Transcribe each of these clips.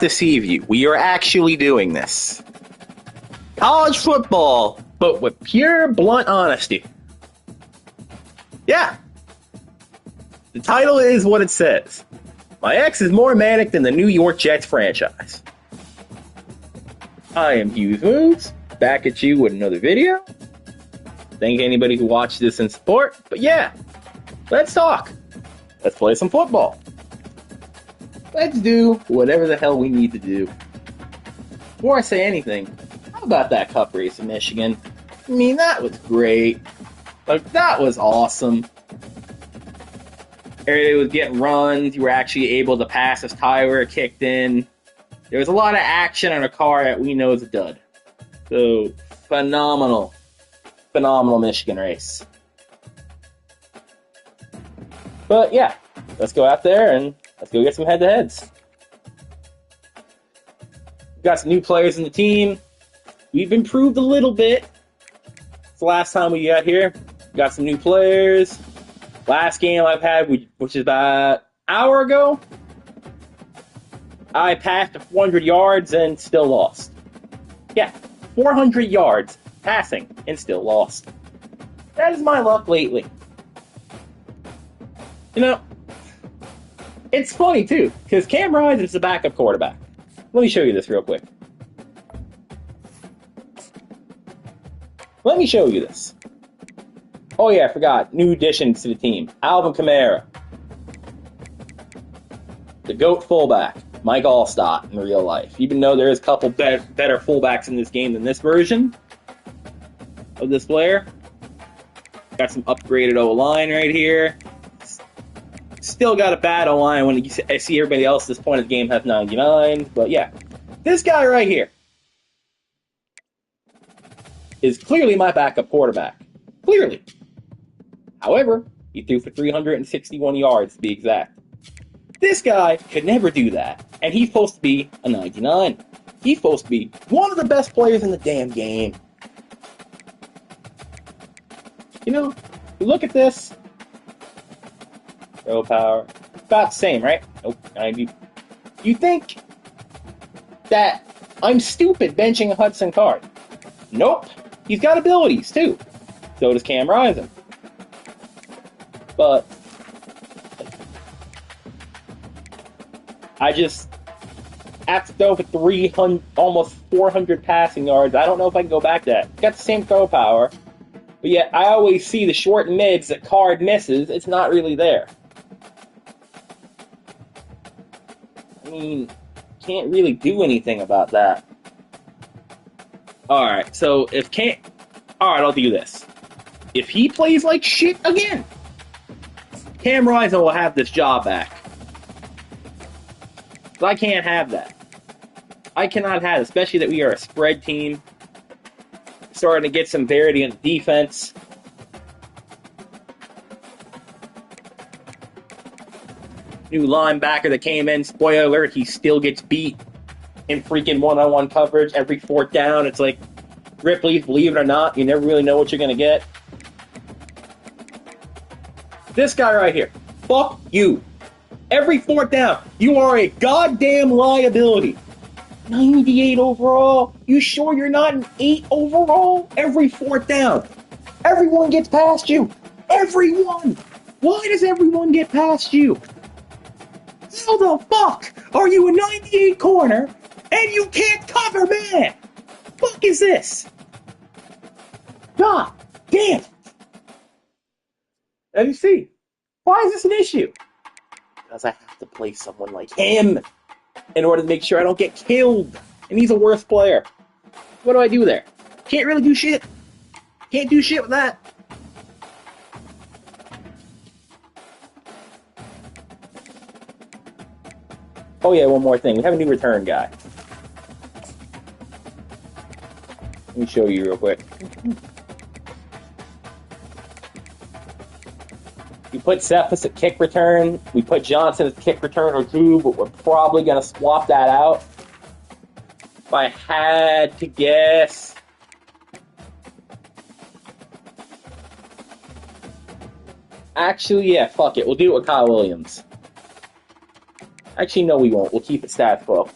deceive you. We are actually doing this. College football, but with pure, blunt honesty. Yeah. The title is what it says. My ex is more manic than the New York Jets franchise. I am Hughes Moves, back at you with another video. Thank anybody who watched this in support. But yeah, let's talk. Let's play some football. Let's do whatever the hell we need to do. Before I say anything, how about that cup race in Michigan? I mean, that was great. Like, that was awesome. Everybody was getting runs. You were actually able to pass as Tyler kicked in. There was a lot of action on a car that we know is a dud. So, phenomenal Michigan race. But yeah, let's go out there and let's go get some head-to-heads. We've got some new players in the team. We've improved a little bit. It's the last time we got here. We got some new players. Last game I've had, which is about an hour ago, I passed 400 yards and still lost. Yeah, 400 yards passing and still lost. That is my luck lately. You know, it's funny too, because Cam Rising is the backup quarterback. Let me show you this real quick. Let me show you this. Oh yeah, I forgot. New additions to the team. Alvin Kamara. The GOAT fullback. Mike Allstott in real life. Even though there is a couple better fullbacks in this game than this version of this player. Got some upgraded O-line right here. Still got a bad O-line when I see everybody else at this point of the game have 99. But yeah, this guy right here is clearly my backup quarterback. Clearly. However, he threw for 361 yards to be exact. This guy could never do that, and he's supposed to be a 99. He's supposed to be one of the best players in the damn game. You know, you look at this. Throw power. About the same, right? Nope. 90. You think that I'm stupid benching a Hudson Card? Nope. He's got abilities, too. So does Cam Rising. But I just have to throw for 300, almost 400 passing yards. I don't know if I can go back to that. Got the same throw power, but yet I always see the short mids that Card misses. It's not really there. I mean, can't really do anything about that. Alright, so if can't... Alright, I'll do this. If he plays like shit again, Cam Rising will have this job back. But I can't have that. I cannot have it, especially that we are a spread team. Starting to get some variety in the defense. New linebacker that came in, spoiler alert, he still gets beat in freaking one-on-one coverage every fourth down. It's like, Ripley, believe it or not, you never really know what you're going to get. This guy right here, fuck you. Every fourth down, you are a goddamn liability. 98 overall? You sure you're not an 8 overall? Every fourth down. Everyone gets past you. Everyone. Why does everyone get past you? How the fuck are you a 98 corner and you can't cover, man? Fuck is this? God damn it. And you see, why is this an issue? Because I have to play someone like him in order to make sure I don't get killed. And he's a worse player. What do I do there? Can't really do shit. Can't do shit with that. Oh yeah, one more thing. We have a new return guy. Let me show you real quick. We put Cephas at kick return. We put Johnson as kick returner too, but we're probably going to swap that out. If I had to guess, actually, yeah, fuck it. We'll do it with Kyle Williams. Actually, no, we won't. We'll keep it status quo.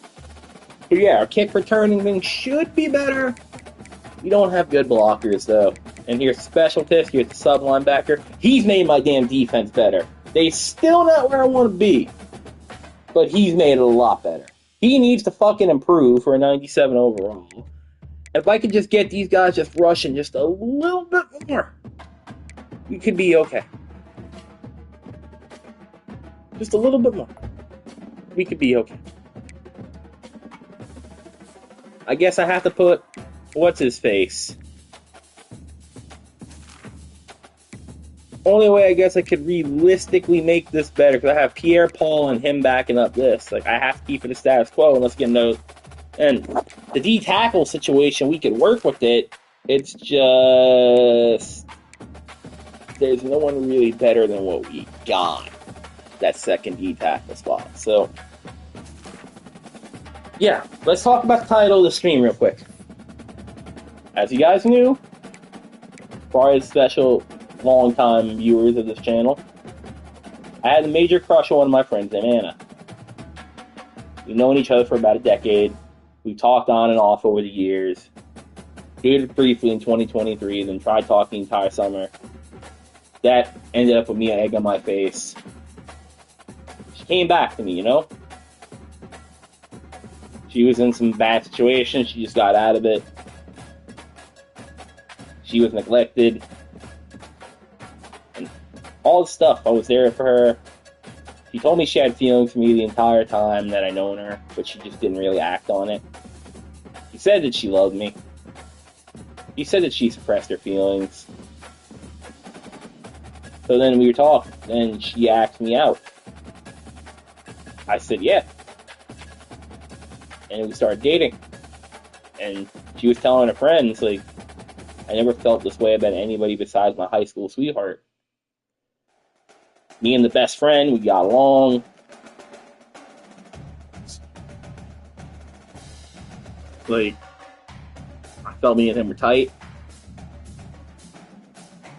But yeah, our kick returning thing should be better. We don't have good blockers, though. And here's specialist, here's the sub linebacker. He's made my damn defense better. They still not where I want to be, but he's made it a lot better. He needs to fucking improve for a 97 overall. And if I could just get these guys just rushing just a little bit more, we could be okay. Just a little bit more. We could be okay. I guess I have to put, what's his face? Only way I guess I could realistically make this better, because I have Pierre Paul and him backing up this. Like, I have to keep it a status quo and let's get those. And the D tackle situation, we could work with it. It's just there's no one really better than what we got. That second D tackle spot. So yeah, let's talk about the title of the stream real quick. As you guys knew, probably special long-time viewers of this channel, I had a major crush on one of my friends named Anna. We've known each other for about a decade. We've talked on and off over the years. Dated briefly in 2023, then tried talking the entire summer. That ended up with me an egg on my face. She came back to me, you know? She was in some bad situation. She just got out of it. She was neglected. And all the stuff. I was there for her. She told me she had feelings for me the entire time that I known her, but she just didn't really act on it. She said that she loved me. She said that she suppressed her feelings. So then we were talking, and she asked me out. I said, yeah. And we started dating. And she was telling her friends, like, I never felt this way about anybody besides my high school sweetheart. Me and the best friend, we got along. Like, I felt me and him were tight.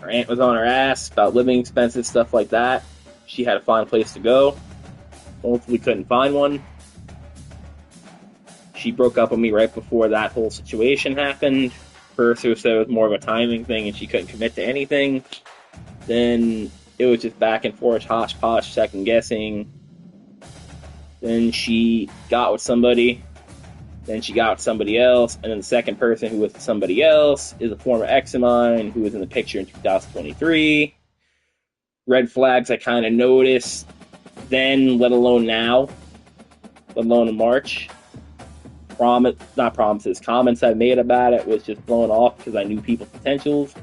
Her aunt was on her ass about living expenses, stuff like that. She had to find a place to go. Hopefully couldn't find one. She broke up with me right before that whole situation happened. First, it was more of a timing thing and she couldn't commit to anything. Then it was just back and forth, hodgepodge, second guessing. Then she got with somebody. Then she got with somebody else. And then the second person who was with somebody else is a former ex of mine who was in the picture in 2023. Red flags I kind of noticed then, let alone now. Let alone in March. Comments I made about it was just blown off because I knew people's potentials.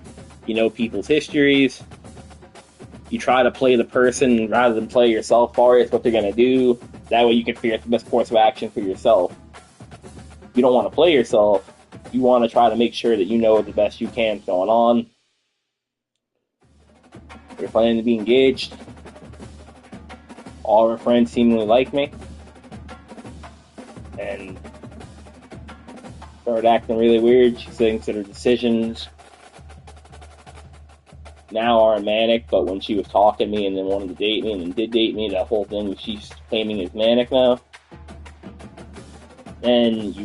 You know people's histories. You try to play the person rather than play yourself for it. It's what they're going to do. That way you can figure out the best course of action for yourself. You don't want to play yourself. You want to try to make sure that you know the best you can going on. We're planning to be engaged. All of her friends seemingly like me. And started acting really weird. She thinks that her decisions now are manic, but when she was talking to me and then wanted to date me and then did date me, that whole thing she's claiming is manic now. Then you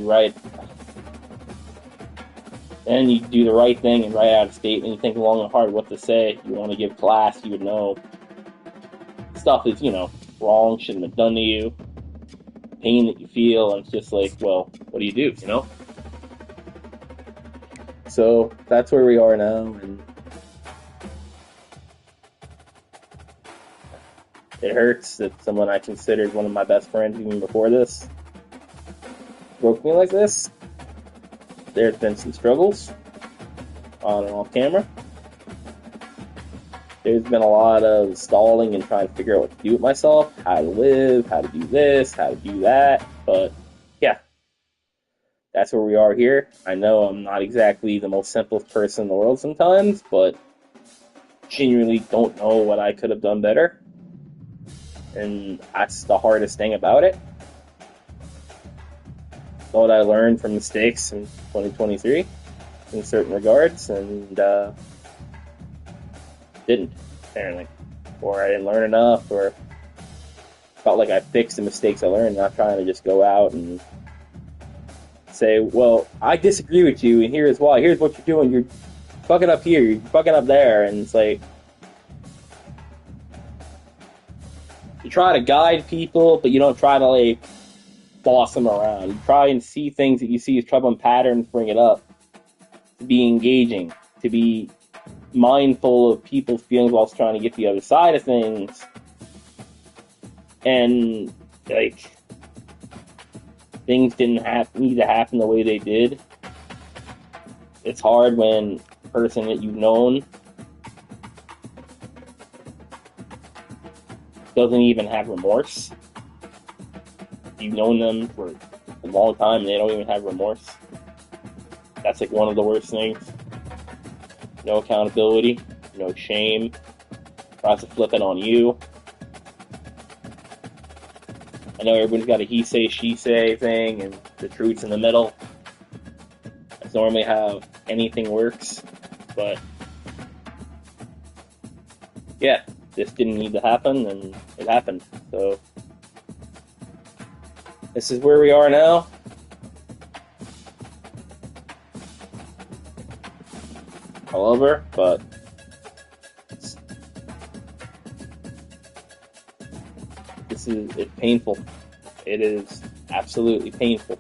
do the right thing and write out a statement. You think long and hard what to say. You want to give class, you would know stuff is, wrong, shouldn't have done to you. Pain that you feel, and it's just like, well, what do, you know? So that's where we are now, and it hurts that someone I considered one of my best friends even before this broke me like this. There's been some struggles on and off camera. There's been a lot of stalling and trying to figure out what to do with myself, how to live, how to do this, how to do that. But yeah, that's where we are here. I know I'm not exactly the most simplest person in the world sometimes, but genuinely don't know what I could have done better. And that's the hardest thing about it. Thought I learned from mistakes in 2023 in certain regards, and didn't, apparently. Or I didn't learn enough, or felt like I fixed the mistakes I learned, not trying to just go out and say, well, I disagree with you, and here's why. Here's what you're doing. You're fucking up here. You're fucking up there. And it's like, you try to guide people, but you don't try to, like, boss them around. You try and see things that you see as troubling patterns, bring it up. To be engaging. To be mindful of people's feelings whilst trying to get the other side of things. And, like, things didn't need to happen the way they did. It's hard when a person that you've known doesn't even have remorse. You've known them for a long time and they don't even have remorse. That's like one of the worst things. No accountability, no shame. Tries to flip it on you. I know everybody's got a he say, she say thing, and the truth's in the middle. That's normally how anything works, but yeah, this didn't need to happen, and it happened. So this is where we are now. All over, but it's painful. It is absolutely painful.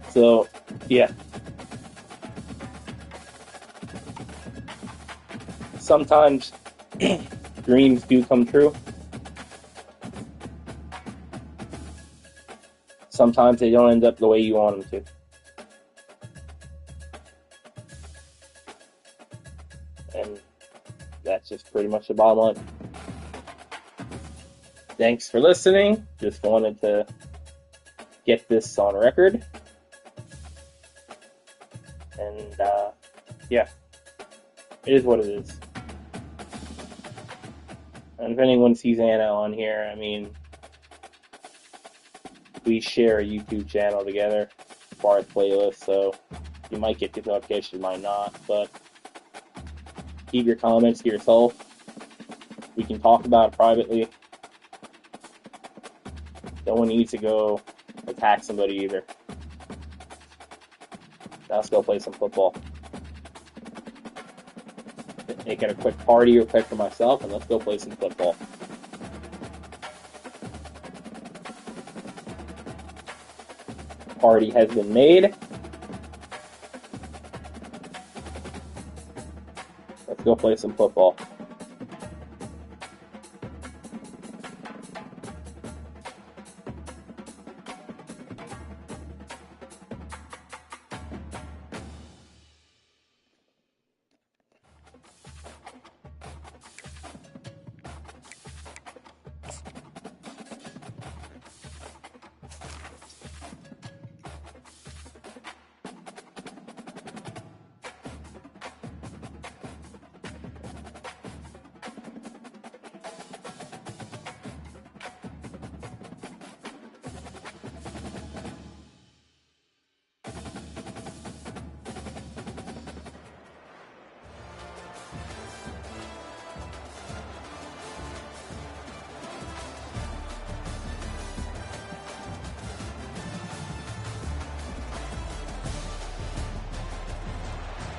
So, yeah. Sometimes dreams do come true. Sometimes they don't end up the way you want them to. And that's just pretty much the bottom line. Thanks for listening. Just wanted to get this on record. And, yeah. It is what it is. And if anyone sees Anna on here, I mean, we share a YouTube channel together, part of the playlist, so you might get the notification, you might not, but keep your comments to yourself. We can talk about it privately. No one needs to go attack somebody either. Now let's go play some football. Make it a quick party real quick for myself, and let's go play some football. Party has been made. Let's go play some football.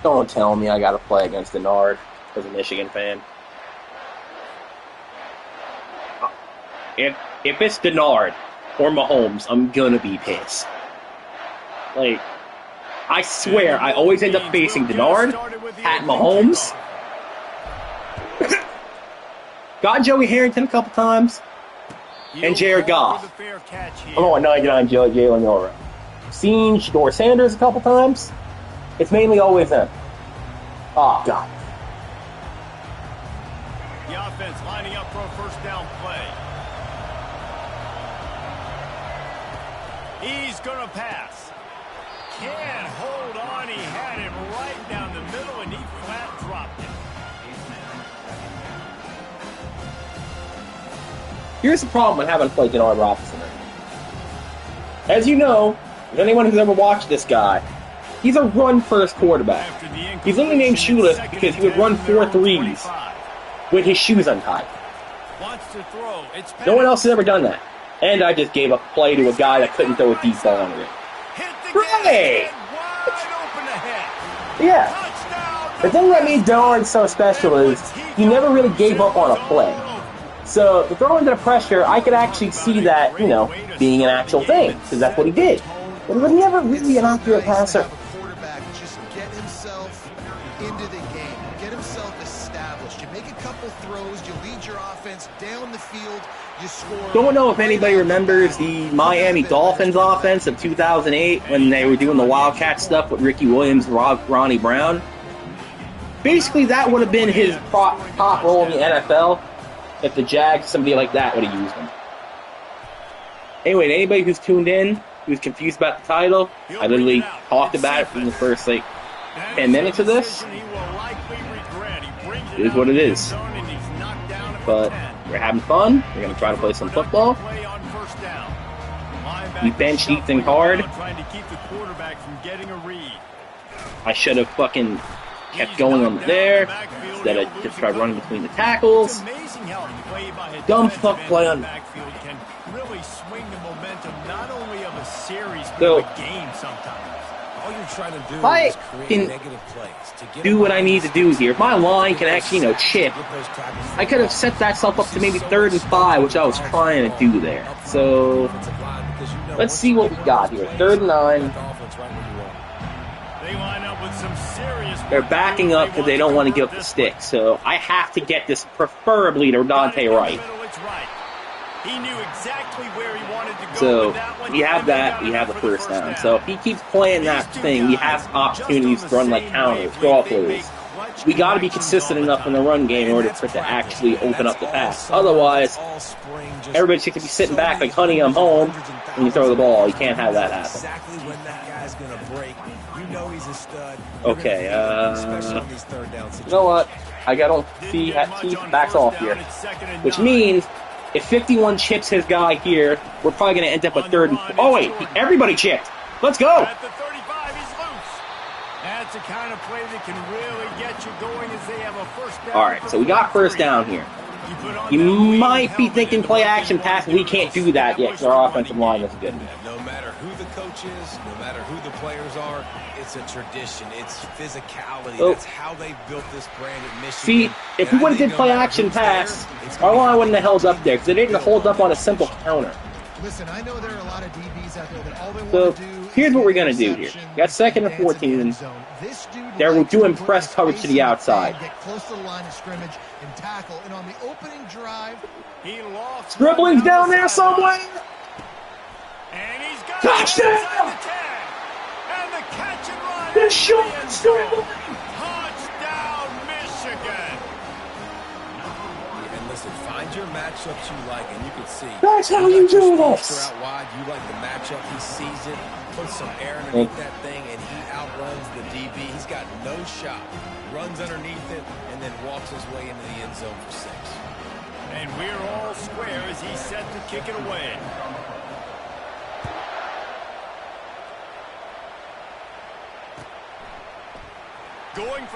Don't tell me I gotta play against Denard as a Michigan fan. If it's Denard or Mahomes, I'm gonna be pissed. Like, I swear, I always end up facing Denard at Mahomes. Got Joey Harrington a couple times. And Jared Goff. I'm on 99 Jalen Milrow. Seen Shador Sanders a couple times. It's mainly always them. Oh, God. The offense lining up for a first down play. He's going to pass. Can't hold on. He had him right down the middle, and he flat dropped it. Here's the problem with having played Denard Robinson. As you know, if anyone who's ever watched this guy, he's a run-first quarterback. He's only named shoeless because he would run 4 threes with his shoes untied. No one else has ever done that. And I just gave a play to a guy that couldn't throw a deep ball under it. Right! Yeah. The thing that made Darn so special is he never really gave up on a play. So, the throw into the pressure, I could actually see that, you know, being an actual thing, because that's what he did. But he was never really an accurate passer. Quarterback just get himself into the game, get himself established. You make a couple throws, you lead your offense down the field, you score. Don't know if anybody remembers the Miami Dolphins offense of 2008 when they were doing the Wildcat stuff with Ricky Williams, Ronnie Brown. Basically, that would have been his top role in the NFL if the Jags, somebody like that, would have used him. Anyway, anybody who's tuned in, who's confused about the title, I literally talked about it for the first, 10 minutes of this. It is what it is. But we're having fun. We're going to try to play some football. We benched Ethan hard. I should have fucking kept going on there instead of just tried running between the tackles. Dumb fuck play on. So, if I can do what I need to do here, if my line can actually, chip, I could have set that stuff up to maybe 3rd and 5, which I was trying to do there. So, let's see what we got here. 3rd and 9. They're backing up because they don't want to give up the stick. So I have to get this preferably to Dante Wright. So we have that. We have the first down. So if he keeps playing that thing, we have opportunities to run like counters, draw plays. We got to be consistent enough in the run game in order for it to actually open up the pass. Otherwise, everybody's going to be sitting back like, honey, I'm home, when you throw the ball. You can't have that happen. Okay, you know what? I got to see Keith backs off here. Which means, if 51 chips his guy here, we're probably going to end up with 3rd and 4. Oh, wait, everybody chipped. Let's go. That's the kind of play that can really get you going as they have a first down. All right, so we got first down here. You might be thinking play action pass. We can't do that yet because our offensive line is good. No matter who the coach is, no matter who the players are, it's a tradition. It's physicality. That's how they built this brand at Michigan. See, if we would have did play action pass, our line wouldn't have held up there because they didn't hold up on a simple counter. Listen, I know there are a lot of DBs out there that all they So want to do here's what we're going to do here. We got 2nd and 14. They're doing press coverage to the outside. Get close to the line of scrimmage and tackle. And on the opening drive, he lost. Scribbling's down there somewhere. And he's got touchdown. And the catch and run. The short Scribbling. Touchdown, Michigan. And listen, find your matchups you like, and you can see. That's how you do this. Out wide, you like the matchup. He sees it, puts some air underneath that thing, and he outruns the DB. He's got no shot. Runs underneath it, and then walks his way into the end zone for 6. And we're all square as he's set to kick it away.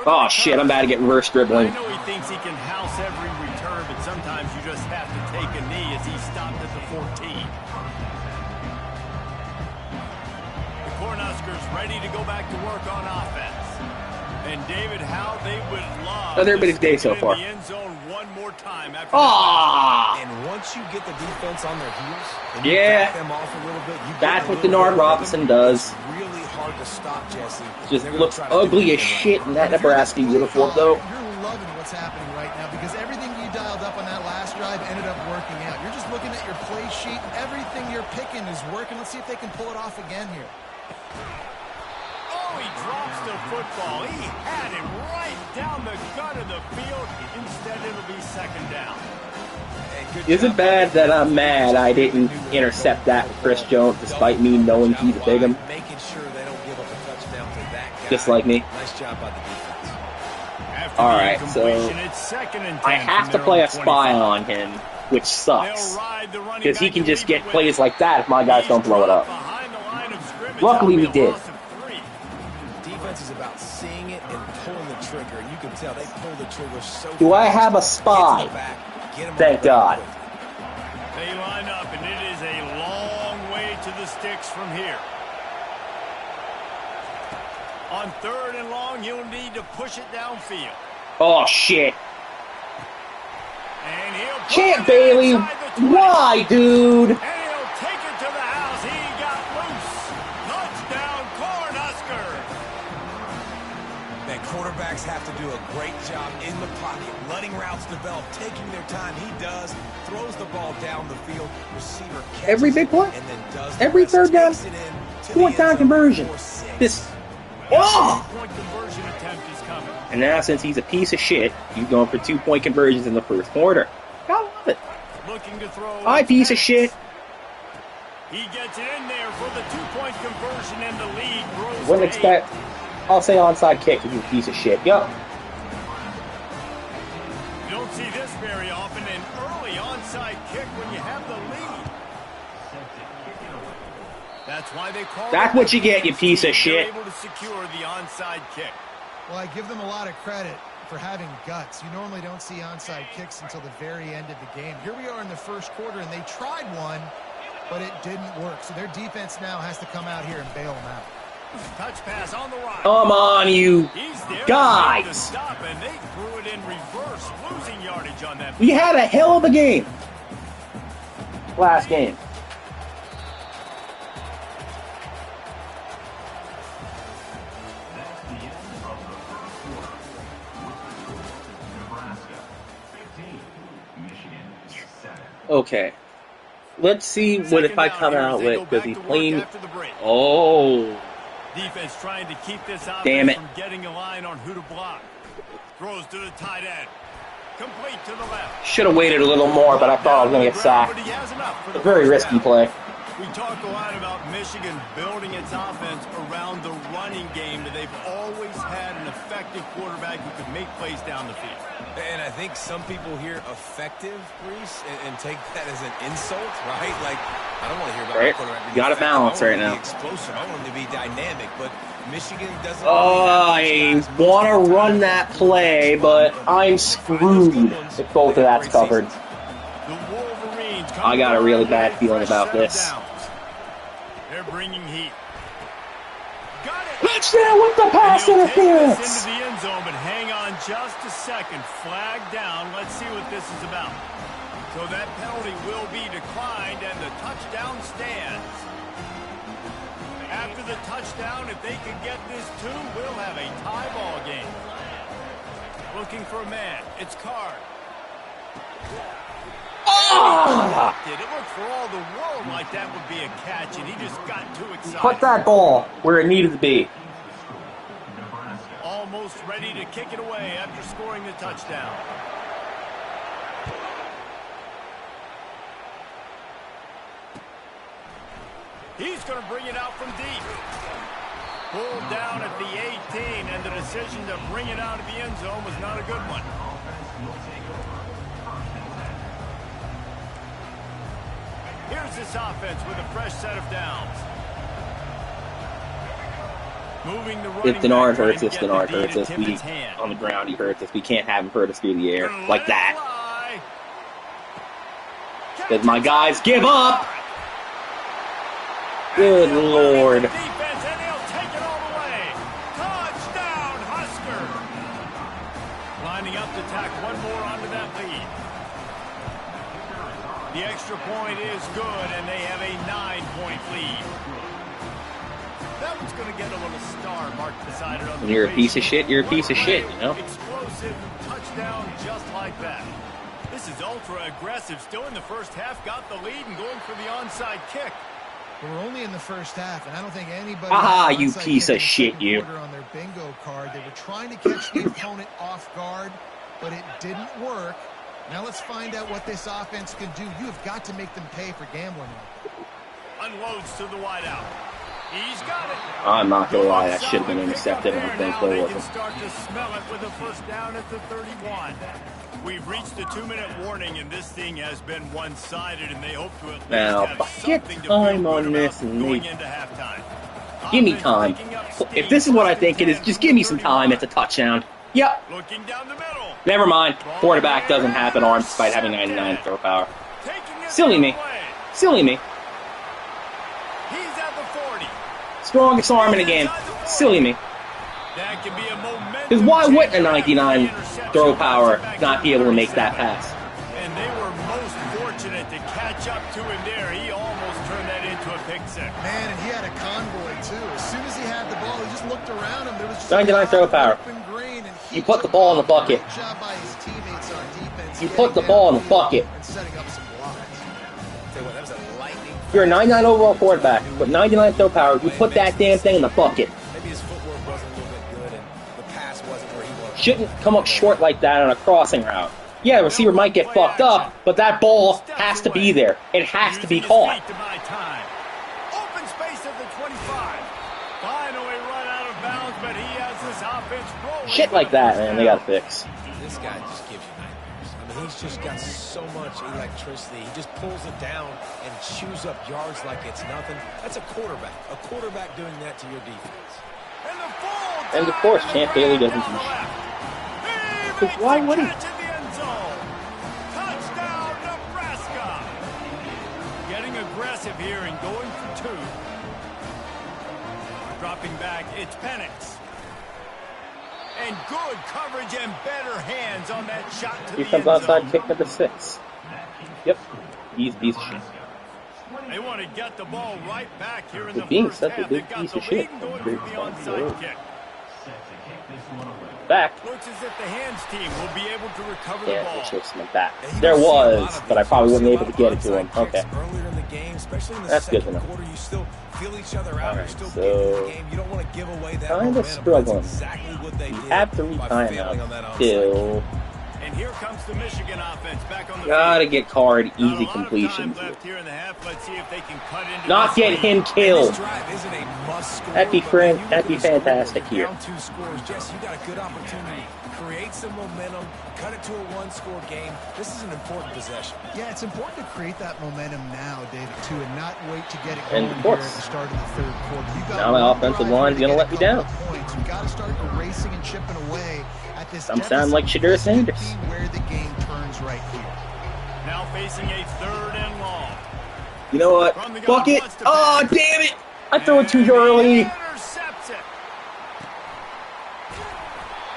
Oh, shit, I'm about to get reverse dribbling. I know he thinks he can house every return, but sometimes you just have to take a knee as he stopped at the 14. The Cornhuskers ready to go back to work on offense. And David, how they would love How's everybody's day so far? the end zone one more time after And once you get the defense on their heels, and you back them off a little bit, That's what Denard Robinson does. Really hard to stop, Jesse. Just looks ugly as shit in that Nebraska uniform, though. You're loving what's happening right now because everything you dialed up on that last drive ended up working out. You're just looking at your play sheet. Everything you're picking is working. Let's see if they can pull it off again here. Oh, he drops the football. He had him right down the gut of the field. Instead, it'll be 2nd down. Is it bad that I'm mad I didn't intercept that with Chris Jones despite me knowing he's a big'em? Making sure they don't give up a touchdown to that guy. Just like me. Nice job by the defense. Alright, so I have to play a spy on him, which sucks. Because he can just get plays like that if my guys don't blow it up. Luckily we did. Defense is about seeing it and pulling the trigger, and you can tell they pull the trigger so Do I have a spy? Thank God. They line up, and it is a to the sticks from here. On 3rd and long, he'll need to push it downfield. Oh, shit. And he'll Champ Bailey, why, dude? And he'll take it to the house. He got loose. Touchdown, Cornhusker. Man, quarterbacks have to do a great job in the pocket, letting routes develop, taking their time. He does, throws the ball down the field. Receiver catches every big play, and then does every the rest, 3rd down, takes it in to 4th the down end zone conversion. for 6. This. Oh! 2-point conversion attempt is coming. And now, since he's a piece of shit, he's going for 2-point conversions in the 1st quarter. I love it. Looking to throw. Hi, piece of shit. He gets it in there for the 2-point conversion, and the lead grows. Wouldn't expect. I'll say onside kick if he's a piece of shit. Yup. You don't see this very often, an early onside kick when you have the lead. That's why they call. That's what you get, you piece of shit. They're able to secure the onside kick. Well, I give them a lot of credit for having guts. You normally don't see onside kicks until the very end of the game. Here we are in the 1st quarter, and they tried one, but it didn't work. So their defense now has to come out here and bail them out. Touch pass on the right. Come on, you guys. Stop, and they threw it in reverse, losing yardage on that. We had a hell of a game last game. Okay, let's see what if I come out with. Does he clean? Oh, defense trying to keep this damn offense it! from getting a line on who to block. Throws to the tight end, complete to the left. Should have waited a little more, but I thought I was going to get sacked. A very risky play. We talk a lot about Michigan building its offense around the running game, but they've always had an effective quarterback who could make plays down the field. And I think some people hear effective, Reese, and take that as an insult, right? Like, I don't want to hear about right. quarterback being You got to balance right now. Explosive. I want him to be dynamic, but Michigan doesn't. I want to run that play, but I'm screwed if both of that's covered. I got a really bad feeling about this. They're bringing heat. Got it. Touchdown with the pass interference. Into the end zone, but hang on just a second. Flag down. Let's see what this is about. So that penalty will be declined, and the touchdown stands. After the touchdown, if they can get this too, we'll have a tie ball game. Looking for a man. It's Card. Oh! It looked for all the world like that would be a catch, and he just got too excited. Put that ball where it needed to be. Almost ready to kick it away after scoring the touchdown. He's going to bring it out from deep. Pulled down at the 18, and the decision to bring it out of the end zone was not a good one. Here's this offense with a fresh set of downs. Moving the running If Denard back, hurts us, trying to Denard get the hurts beat us. at We Tippett's hand. on the ground, he hurts us. We can't have him hurt us through the air like that. Because my guys give up. Good Lord. Defense, and he'll take it all the way. Touchdown, Husker. Lining up to tack one more onto that lead. The extra point is good, and they have a 9-point lead. That one's going to get a little star marked beside it on the When you're a piece of shit, you're a piece of shit, you know? Explosive touchdown just like that. This is ultra aggressive. Still in the first half, got the lead and going for the onside kick. We're only in the first half, and I don't think anybody... Ah, had you onside piece kick of in the shit, second you. quarter on their bingo card. They were trying to catch the opponent off guard, but it didn't work. Now let's find out what this offense can do. You have got to make them pay for gambling. Unloads to the wideout. He's got it. I'm not going to lie, that should have been intercepted. I don't think they there can was. start to smell it with a first down at the 31. We've reached the 2-minute warning, and this thing has been one-sided, and they hope to at least Now, have get something to time feel on good this about and going maybe- into halftime. Give me Offense time. picking up If steam, this is what I first think it and is, just give me some 31. time. It's a touchdown. Yep. Looking down the middle. Never mind. Quarterback doesn't have an arm despite having 99 throw power. Taking it Silly the me. other way. Silly me. Strongest arm in the game. Silly me. That can be a momentum. Because why wouldn't a changer. 99 throw power not be able to make that pass? And they were most fortunate to catch up to him there. He almost turned that into a pick six. Man, and he had a convoy, too. As soon as he had the ball, he just looked around him. There was just 99 throw power. green, and You put the ball in the bucket. Great job by his teammates on defense. You put the ball in the bucket. And setting up some blocks. Tell you what, that was a lightning. If you're a 99 overall quarterback with 99 throw power, you put that damn thing in the bucket. Maybe his footwork wasn't a little bit good, and the pass wasn't where he wanted. Shouldn't come up short like that on a crossing route. Yeah, the receiver might get fucked up, but that ball has to be there. It has to be caught. Open space at the 25. Finally run out of bounds, but he has this offense rolling. Shit like that, man, they gotta fix. This guy just gives you nightmares. I mean, he's just got so much electricity. He just pulls it down and chews up yards like it's nothing. That's a quarterback. A quarterback doing that to your defense. And of course, Champ Bailey doesn't do shit. Because why would he? Touchdown, Nebraska! Getting aggressive here and going for two. Dropping back, it's Penix. And good coverage and better hands on that shot to Here the comes end outside zone. kick number 6. Yep. He's a piece of shit. They want to get the ball right back here in the being first such a half. big They've got piece the of shit. lead going for the onside kick. Back. Looks as if the hands team will be able to recover Yeah, the ball. it shows him like that. There was, but I probably wasn't able to get it to him. Okay. Earlier in the game, especially in the That's good to second know. quarter, you still feel each other out. Alright, You're still so getting in the game. You don't want to give away that kinda momentum. struggling. That's exactly what they We did have 3 by failing on that timeouts onside still. And here comes the Michigan offense back on the Gotta field. get card Not easy a lot of completions. time left here in the half. Let's see if they can cut into Not this get lead. him killed. This drive isn't a must-score, That'd be but when you look that'd be at the scoreboard, fantastic you're here. down 2 scores. Jesse, you got a good opportunity. Create some momentum. Cut it to a 1-score game. This is an important possession. Yeah, it's important to create that momentum now, David, too, and not wait to get it And going of here course. at the start of the third quarter. You got Now my one offensive drive line's here to gonna get let me a down. couple of points. You got to start erasing and chipping away at this. I'm sounding like deficit. Shadur This could Sanders. be where the game turns right here. Now facing a third and long. You know what? Fuck it. Oh, damn it. I threw it too early. Intercepts it.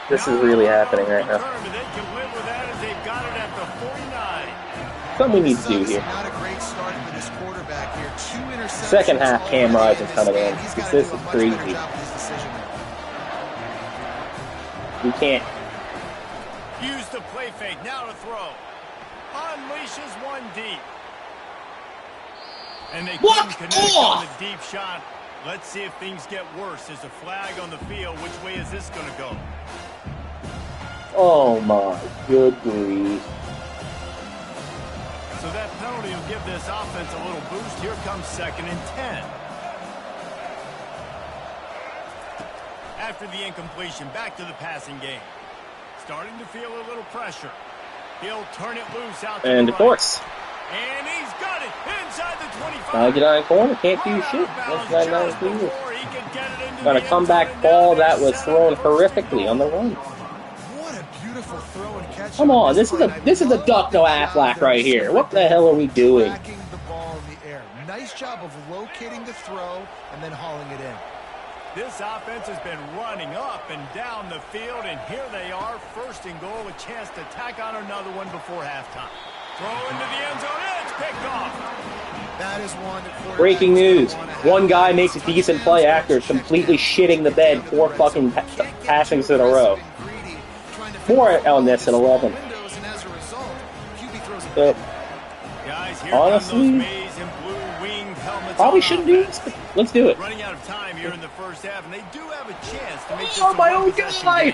This is really happening right now. They can live with that as they've got it at the 49. Something we need to do This is here. not a great start for this quarterback here. 2 interceptions. Second half, Cam already Rising's in coming this in. game. He's This gotta is do a much crazy. better job with his decision making. We can't. Use the play fake. Now to throw. Unleashes one deep. And they What? couldn't connect on Off! the deep shot. Let's see if things get worse. There's a flag on the field. Which way is this going to go? Oh my good grief. So that penalty will give this offense a little boost. Here comes 2nd and 10. After the incompletion, back to the passing game. Starting to feel a little pressure. He'll turn it loose out to And the of right. course, And he's got it inside the 25. 99 corner can't do shit. That's 99 for Got a comeback ball that was thrown horrifically on the run. What a beautiful throw and catch. Come on, this is a a duck no Affleck right here. What the hell are we doing? Tracking the ball in the air. Nice job of locating the throw and then hauling it in. This offense has been running up and down the field, and here they are, 1st and goal, a chance to tack on another one before halftime. Throw into the end zone, it's picked off. That is one that quarterbacks Breaking news. wanna have. One guy makes a decent play after completely shitting the bed 4 fucking passings in a row. More on this at 11. So, Guys, here honestly, come those maize and blue winged helmets probably on shouldn't do offense. this, but let's do it. Running out of time here in the first half, and they do have a chance to make this Oh, a my own one-possession guy! game.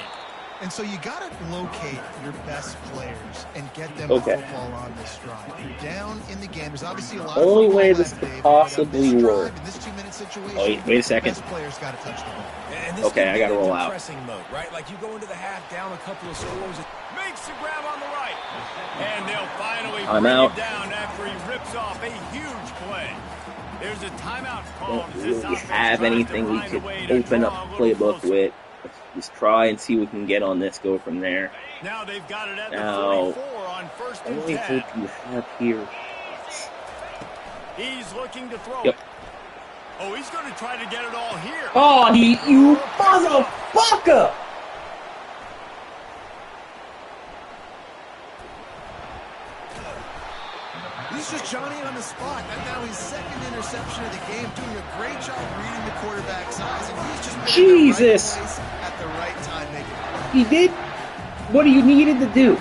And so you got to locate your best players and get them Okay. the football on this drive. You're down in the game. There's obviously a lot Only of way football this left, could Dave, possibly but on this work. drive, in this 2-minute situation, Oh, wait a second. best players got to touch the ball. And this Okay, can I gotta get roll into out. pressing mode, right? Like you go into the half down a couple of scores. Makes the grab on the right. And they'll finally I'm bring out. it down after he rips off a huge play. There's a timeout call. Don't as this really offense have tries to anything we find a could way to open draw up a the little playbook closer. with. Let's just try and see what we can get on this, go from there. Now they've got it at the Now, 44 on 1st and only 10. hope you have here. He's looking to throw Yep. it. Oh, he's going to try to get it all here. Oh, you motherfucker! He's just Johnny on the spot. And now his second interception of the game, doing a great job reading the quarterback's eyes, and he's just been Jesus. in the right place at the right time making it. He did what you needed to do.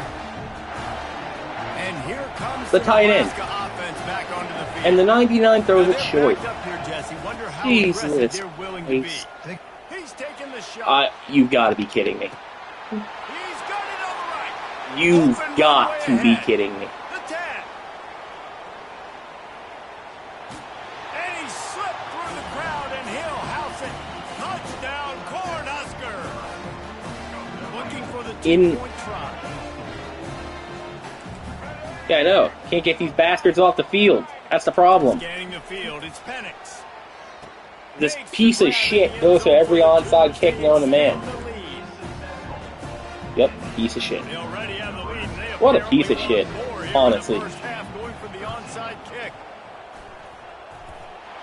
And here comes The tight end. offense back onto the field. And the 99 throws it short. Up here, Jesse. Wonder how Jesus aggressive they're willing to be. Christ. He's taking the shot. You've got to be kidding me. He's got it on the right. You've Open got way to be ahead. kidding me. The 10. And he slipped through the crowd, and he'll house it. Touchdown, Cornhusker. Looking for the two-point try. Yeah, I know. Can't get these bastards off the field. That's the problem. Scanning the field, it's Penix. This piece of shit goes for every onside kick known to man. Yep, piece of shit. What a piece of shit, honestly.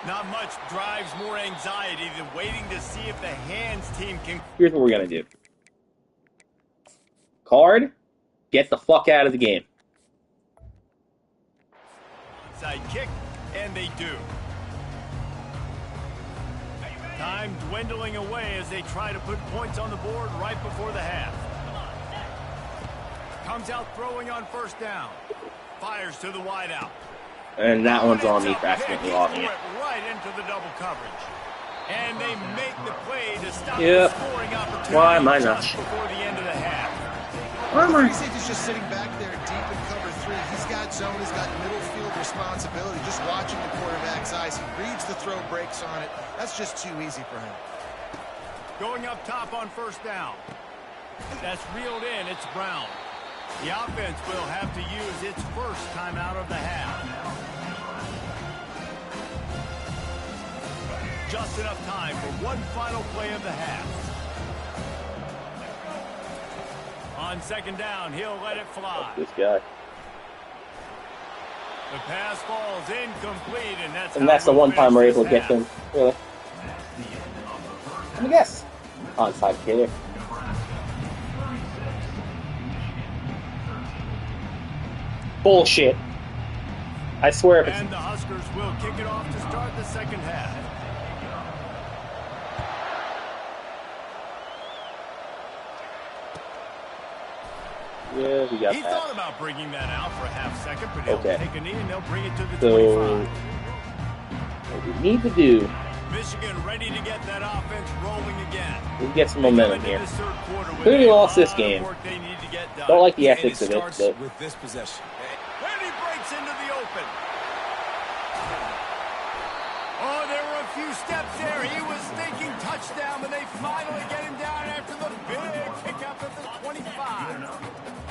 Not much drives more anxiety than waiting to see if the hands team can. Here's what we're gonna do. Card, get the fuck out of the game. Side kick, and they do. Time dwindling away as they try to put points on the board right before the half. Comes out throwing on first down. Fires to the wideout. And that one's on me for accidentally logging it. Right into the double coverage. And they make the play to stop Yep. the scoring opportunity. Why am I not? Just before the end of the half. Why am I? Safety's just sitting back there deep in cover 3. He's got zone, he's got middle field responsibility. Just watching the quarterback's eyes. He reads the throw, breaks on it. That's just too easy for him. Going up top on first down. That's reeled in. It's Brown. The offense will have to use its first timeout of the half. Just enough time for one final play of the half. On second down, he'll let it fly. This guy. The pass falls incomplete, and And that's the one time we're able to get him. Really? Let me guess. Onside kick. Bullshit. I swear if it's... And the Huskers will kick it off to start the second half. Yeah, we got He that. thought about bringing that out for a half second, but he'll Okay. take a knee and they'll bring it to the So, 25. what we need to do Michigan ready to get that offense rolling again. is get some momentum here. This third quarter with Clearly a lost lot this of game. work they need to get done. Don't like the And ethics of it, starts but with this possession. And he breaks into the open. Oh, there were a few steps there. He was thinking touchdown, but they finally get him down after the big pickup at the 25.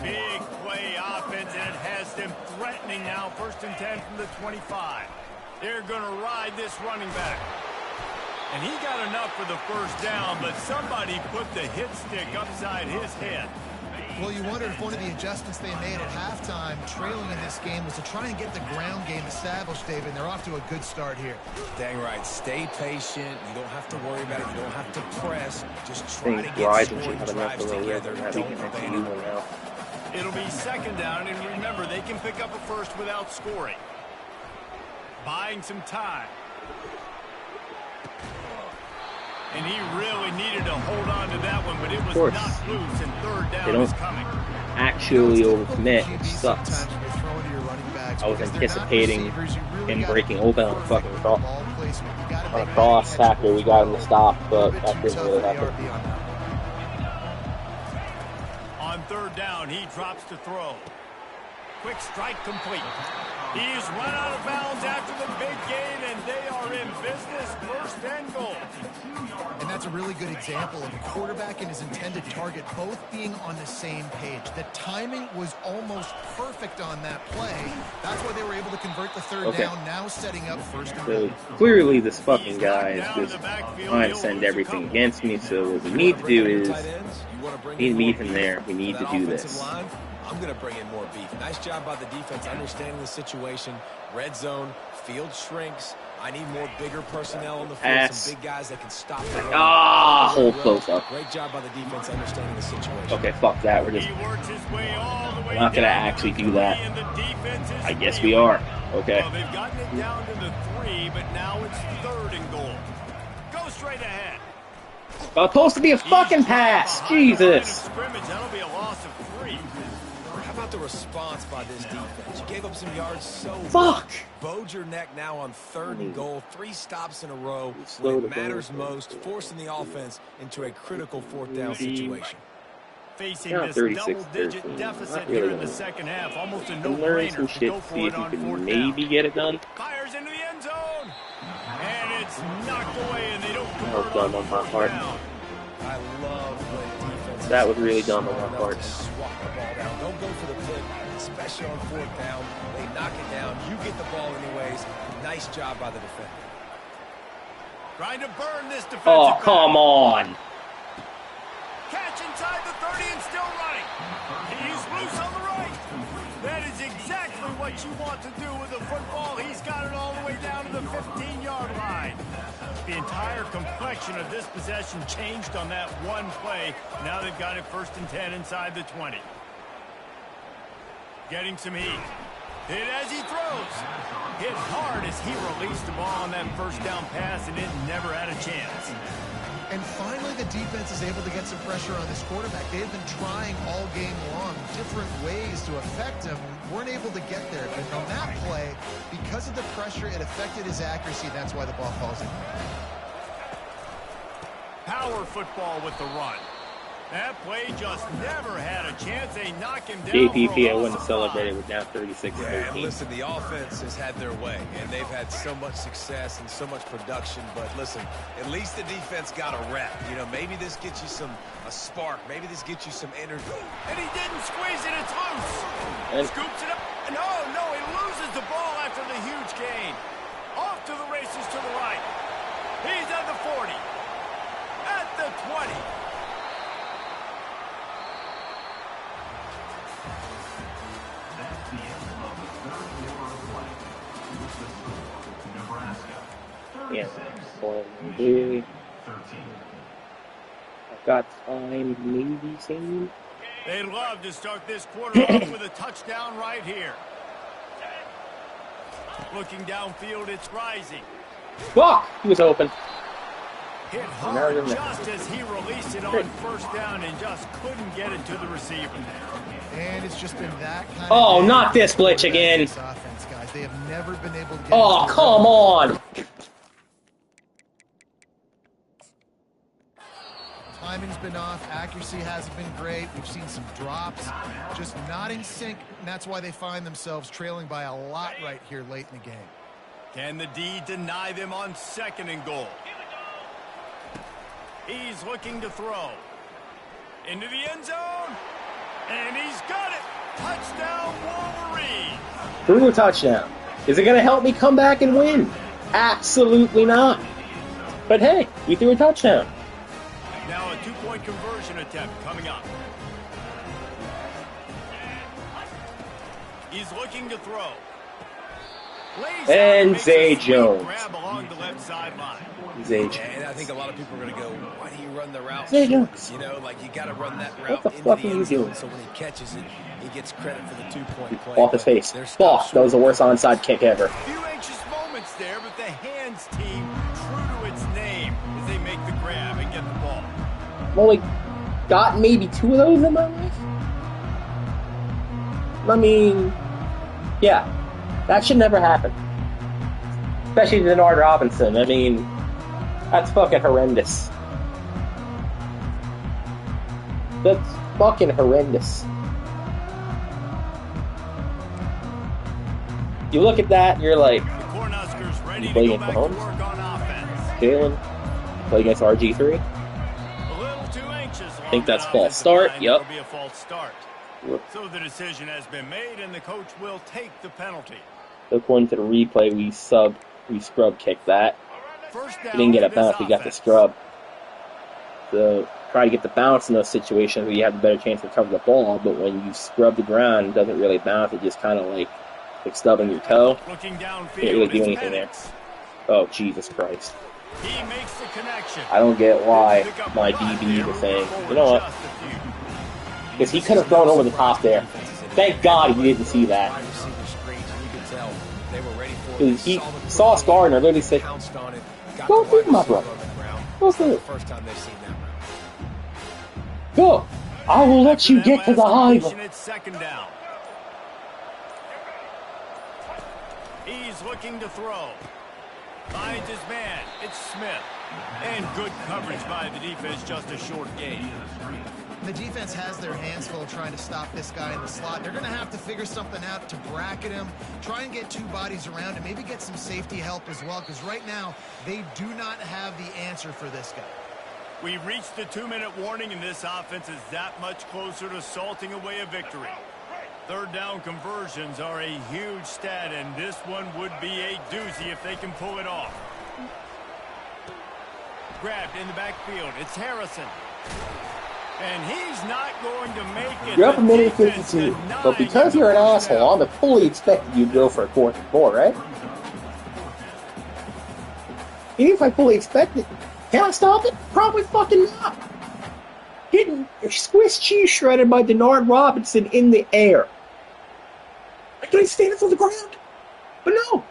Big play offense, and it has them threatening now. 1st and 10 from the 25. They're going to ride this running back. And he got enough for the first down, but somebody put the hit stick upside his head. Well, you wondered if one of the adjustments they made at halftime, trailing in this game, was to try and get the ground game established, David, and they're off to a good start here. Dang right. Stay patient. You don't have to worry about it. You don't have to press. Just I try to think get Verizon scoring should have enough drives of a together. rhythm that we can Don't actually abandon. use now. It'll be second down, and remember, they can pick up a first without scoring. Buying some time. And he really needed to hold on to that one, but it was course. knocked loose, and third They down don't is coming. actually overcommit, QB which sucks. sometimes when you're throwing to your running backs I was because they're not anticipating receivers. You really him gotta breaking be open on a perfect fucking with cross. ball placement. You gotta On make a that cross catch after we got him to stop, a but little bit that too didn't tough really for the happen. RB on that. On third down, he drops to throw. Quick strike complete. He's run out of bounds after the big gain, and they are in business. 1st and goal. And that's a really good example of a quarterback and his intended target both being on the same page. The timing was almost perfect on that play. That's why they were able to convert the third Okay. down, now setting up 1st and So goal. clearly this fucking guy is just trying to send everything against me, so what we need to do is we need meat in there. We need to do this. I'm going to bring in more beef. Nice job by the defense understanding the situation. Red zone, field shrinks. I need more bigger personnel on the field, some big guys that can stop the run. Hold close up. Great job by the defense understanding the situation. Okay, fuck that. We're just not gonna actually do that. I guess we are. Okay. Well, they've gotten it down to the 3, but now it's 3rd and goal. Go straight ahead. It's supposed to be a fucking pass. Jesus. That'll be a loss of 3. How about the response by this defense? You gave up some yards so Fuck. Bowed your neck now on 3rd and goal. 3 stops in a row when it matters most, forcing the offense into a critical 4th down situation. Facing this double-digit deficit here in the second half, almost a no-brainer to go for it on 4th maybe down. get it done. Fires into the end zone, and it's knocked away, and they don't Well convert done on on my part. down. I love when defense. That was really dumb on my part. Swat the ball down. Don't go for the pick, especially on 4th down. They knock it down. You get the ball anyways. Nice job by the defender. Trying to burn this defensive Oh, back. come on. Catch inside the 30 and still running. He's loose on the right. That is exactly what you want to do with the football. He's got it all the way down to the 15-yard line. The entire complexion of this possession changed on that one play. Now they've got it 1st and 10 inside the 20. Getting some heat. Hit as he throws. Hit hard as he released the ball on that 1st down pass, and it never had a chance. And finally, the defense is able to get some pressure on this quarterback. They've been trying all game long different ways to affect him. Weren't able to get there. But on that play, because of the pressure, it affected his accuracy. That's why the ball falls in. Power football with the run. That play just never had a chance. They knock him down. JPP, I wouldn't celebrate it with now 36-13. Yeah, and listen, the offense has had their way, and they've had so much success and so much production. But listen, at least the defense got a rep. You know, maybe this gets you a spark. Maybe this gets you some energy. And he didn't squeeze it. It's loose. And Scoops it up. No, he loses the ball after the huge gain. Off to the races to the right. He's at the 40. At the 20. yeah, boy, I've got time, maybe soon. They'd love to start this quarter off with a touchdown right here. Looking downfield, it's rising. Fuck! He was open. Hit hard just as he released it on 1st down and just couldn't get it to the receiver. And it's just been that kind Oh, of not this blitz again. This offense, guys. They have never been able to get Oh, into the come run. on! Timing's been off. Accuracy hasn't been great. We've seen some drops. Just not in sync, and that's why they find themselves trailing by a lot right here late in the game. Can the D deny them on 2nd and goal? He's looking to throw. Into the end zone. And he's got it. Touchdown, Wolverine. Threw a touchdown. Is it going to help me come back and win? Absolutely not. But hey, we threw a touchdown. Now a 2-point conversion attempt coming up. He's looking to throw. Lays And out, makes Zay a sweet Jones. grab along the left sideline. Zay And I think a lot of people are going to go, why do you run the route Zay short? Jones. You know, like you got to run that route the into fuck the are you end zone, doing? so when he catches it, he gets credit for the 2-point play. Off his But face. they're still Fuck, that short. was the worst onside kick ever. A few anxious moments there, but the hands team true to its name as they make the grab and get the ball. I've only got maybe 2 of those in my life. I mean, yeah, that should never happen. Especially to Denard Robinson. I mean, that's fucking horrendous. That's fucking horrendous. You look at that, you're like, The Cornhuskers ready You to play go against back to Mahomes? work on offense. Jalen, play against RG3. A little too anxious. I think that's false start. Yep. It'll be a false start. So the decision has been made, and the coach will take the penalty. According to the replay, we scrub kicked that. First We down didn't get a for this bounce, we got the offense. scrub. So try to get the bounce in those situations where you have a better chance to recover the ball, but when you scrub the ground, it doesn't really bounce, it just kind of like stubbing your toe. Looking downfield, Can't really do it's anything there. Penix. Oh, Jesus Christ. He makes the connection. I don't get why my DB was saying, you know what? Because he could have thrown over the top there. Thank God he didn't see that. Because he saw Gardner literally said, go feed my brother. Go do it. Go. I will let you get to the highway. He's looking to throw. Finds his man. It's Smith. And good coverage by the defense, just a short gain. The defense has their hands full trying to stop this guy in the slot. They're going to have to figure something out to bracket him, try and get two bodies around him, maybe get some safety help as well, because right now they do not have the answer for this guy. We've reached the 2-minute warning, and this offense is that much closer to salting away a victory. Third down conversions are a huge stat, and this one would be a doozy if they can pull it off. Grabbed in the backfield. It's Harrison. And he's not going to make it. You're up a minute 52, but because you're an asshole, I'm fully expecting you to go for a 4th and 4, right? Even if I fully expect it, can I stop it? Probably fucking not. Getting Swiss cheese shredded by Denard Robinson in the air. I couldn't stand it on the ground. But no.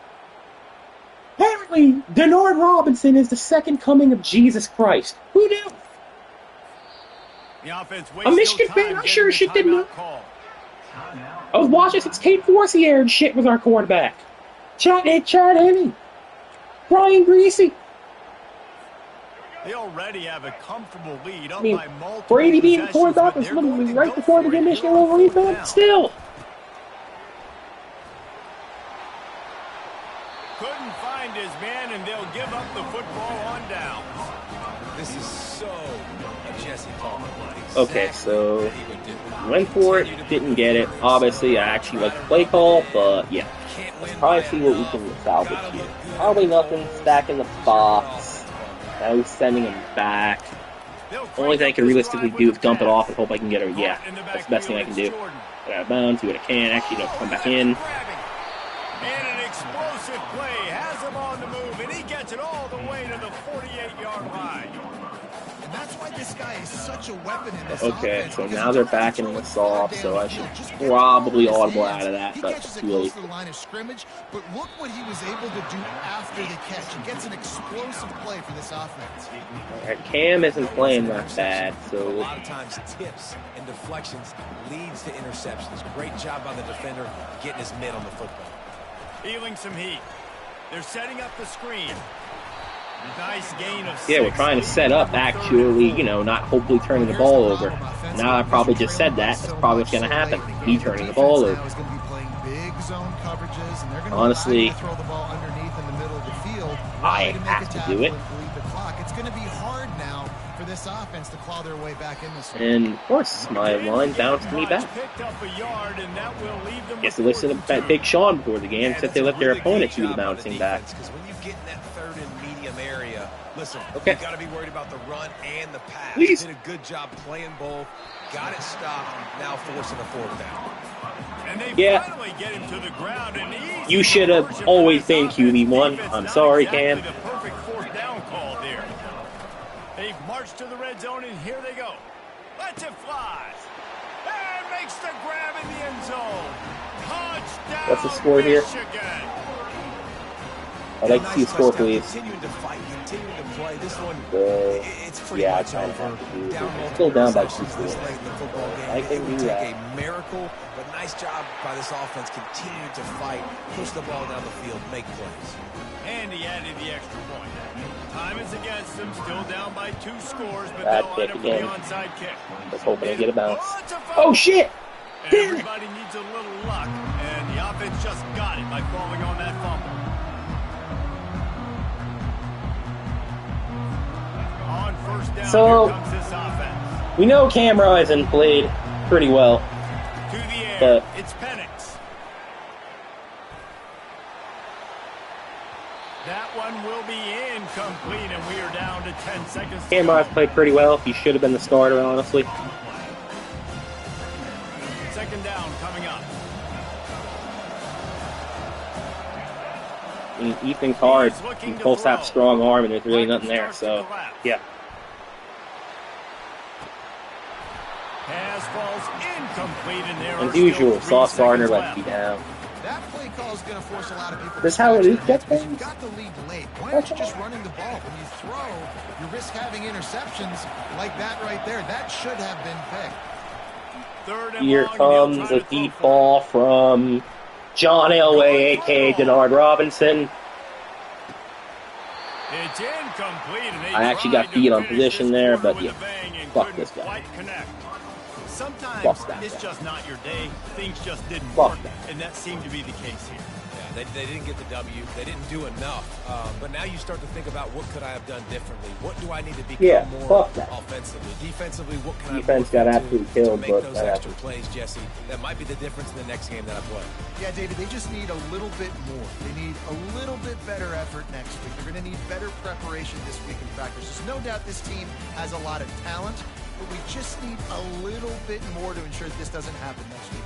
Apparently, Denard Robinson is the second coming of Jesus Christ. Who knew? A Michigan fan, I sure as shit didn't know. I was watching since Kate Forcier and shit with our quarterback. Chad Henne. Brian Greasy. They already have a comfortable lead up by multiple Brady being fourth up is literally right before the Michigan Wolverine, but still. Couldn't find his man, and they'll give up the football on downs. This is so a Jesse Palmer. Okay, so went for it, didn't get it. Obviously, I actually like the play call, but yeah. Let's probably see what we can salvage here. Probably nothing. Stacking the box. Now he's sending him back. The only thing I can realistically do is dump it off and hope I can get it. Yeah, that's the best thing I can do. Get out of bounds, see what I can. Actually, no, come back in. And an explosive play has him on the move, and he gets it all the way to the 48-yard line. And that's why this guy is such a weapon in this Okay, offense, so now they're backing the soft, so I should probably audible out of that, but it's too late. To the line of scrimmage, but look what he was able to do after the catch. He gets an explosive play for this offense. Alright, Cam isn't playing that bad, so A lot of times tips and deflections leads to interceptions. Great job by the defender getting his mitt on the football. Feeling some heat. They're setting up the screen. Nice gain of 6. yeah, we're trying to set up, actually, you know, not hopefully turning the ball over. Now I probably just said that. That's probably what's going to happen. Me turning the ball over. Honestly, I have to do it. It's going to be hard now for this offense to claw their way back in this one. And, of course, my line bounced me back. Guess they listened to Big Sean before the game, except they let their opponent do the bouncing back. Area. Listen, okay. You got to be worried about the run and the pass. Please. Did a good job playing both. Got it stopped. Now forcing a 4th down. And they finally get him to the ground, and you should have always been QB1. I'm sorry, Cam. The perfect 4th down call there. They've marched to the red zone, and here they go. Let's it fly. And makes the grab in the end zone. Touchdown. What's the score here? Michigan. I'd like to see a score, please. Continuing to fight, continuing to play. This one, it's pretty yeah, much over. It's still down by 2 scores. I can do that. A miracle, but nice job by this offense continuing to fight, push the ball down the field, make plays. And he added the extra point. Time is against them, still down by 2 scores, but Bad they'll kick line up again. for the onside kick. Let's hope I get a bounce. Oh, shit! And everybody needs a little luck, and the offense just got it by falling on that fumble. On first down, so, here comes this offense. We know Cam Rising played pretty well. To the air, but it's Penix. That one will be incomplete, and we are down to 10 seconds. Cam Rising played pretty well. He should have been the starter, honestly. Second down coming up. I mean, Ethan Card, He's looking he's to supposed to have throw. strong arm, and there's really Pocket nothing there. starts to So, collapse. yeah. Pass falls incomplete, and there are As usual, still 3 Sauce Gardner seconds let left. me down. That play call is going to force a lot of people. This to how it scratch is, their Jet heads because fans? you've got the lead late. Why aren't you just running the ball? When you throw, you risk having interceptions like that right there. That should have been picked. Third and Here long, and he'll comes try a to throw deep for it. ball from John Elway, a.k.a. Denard Robinson. It's incomplete, and they I actually tried got to beat on finish position this there, quarter but with yeah, a bang and fuck couldn't this guy. quite connect. Sometimes Fuck that it's guy. just not your day. Things just didn't Fuck work, that. and that seemed to be the case here. Yeah, they didn't get the W. They didn't do enough. But now you start to think about what could I have done differently? What do I need to become Yeah, more fuck that. offensively? Defensively, what can Defense I got morph into absolutely to killed, make but those that extra happened. plays, Jesse? That might be the difference in the next game that I play. Yeah, David, they just need a little bit more. They need a little bit better effort next week. They're going to need better preparation this week in practice. There's no doubt this team has a lot of talent, but we just need a little bit more to ensure that this doesn't happen next week.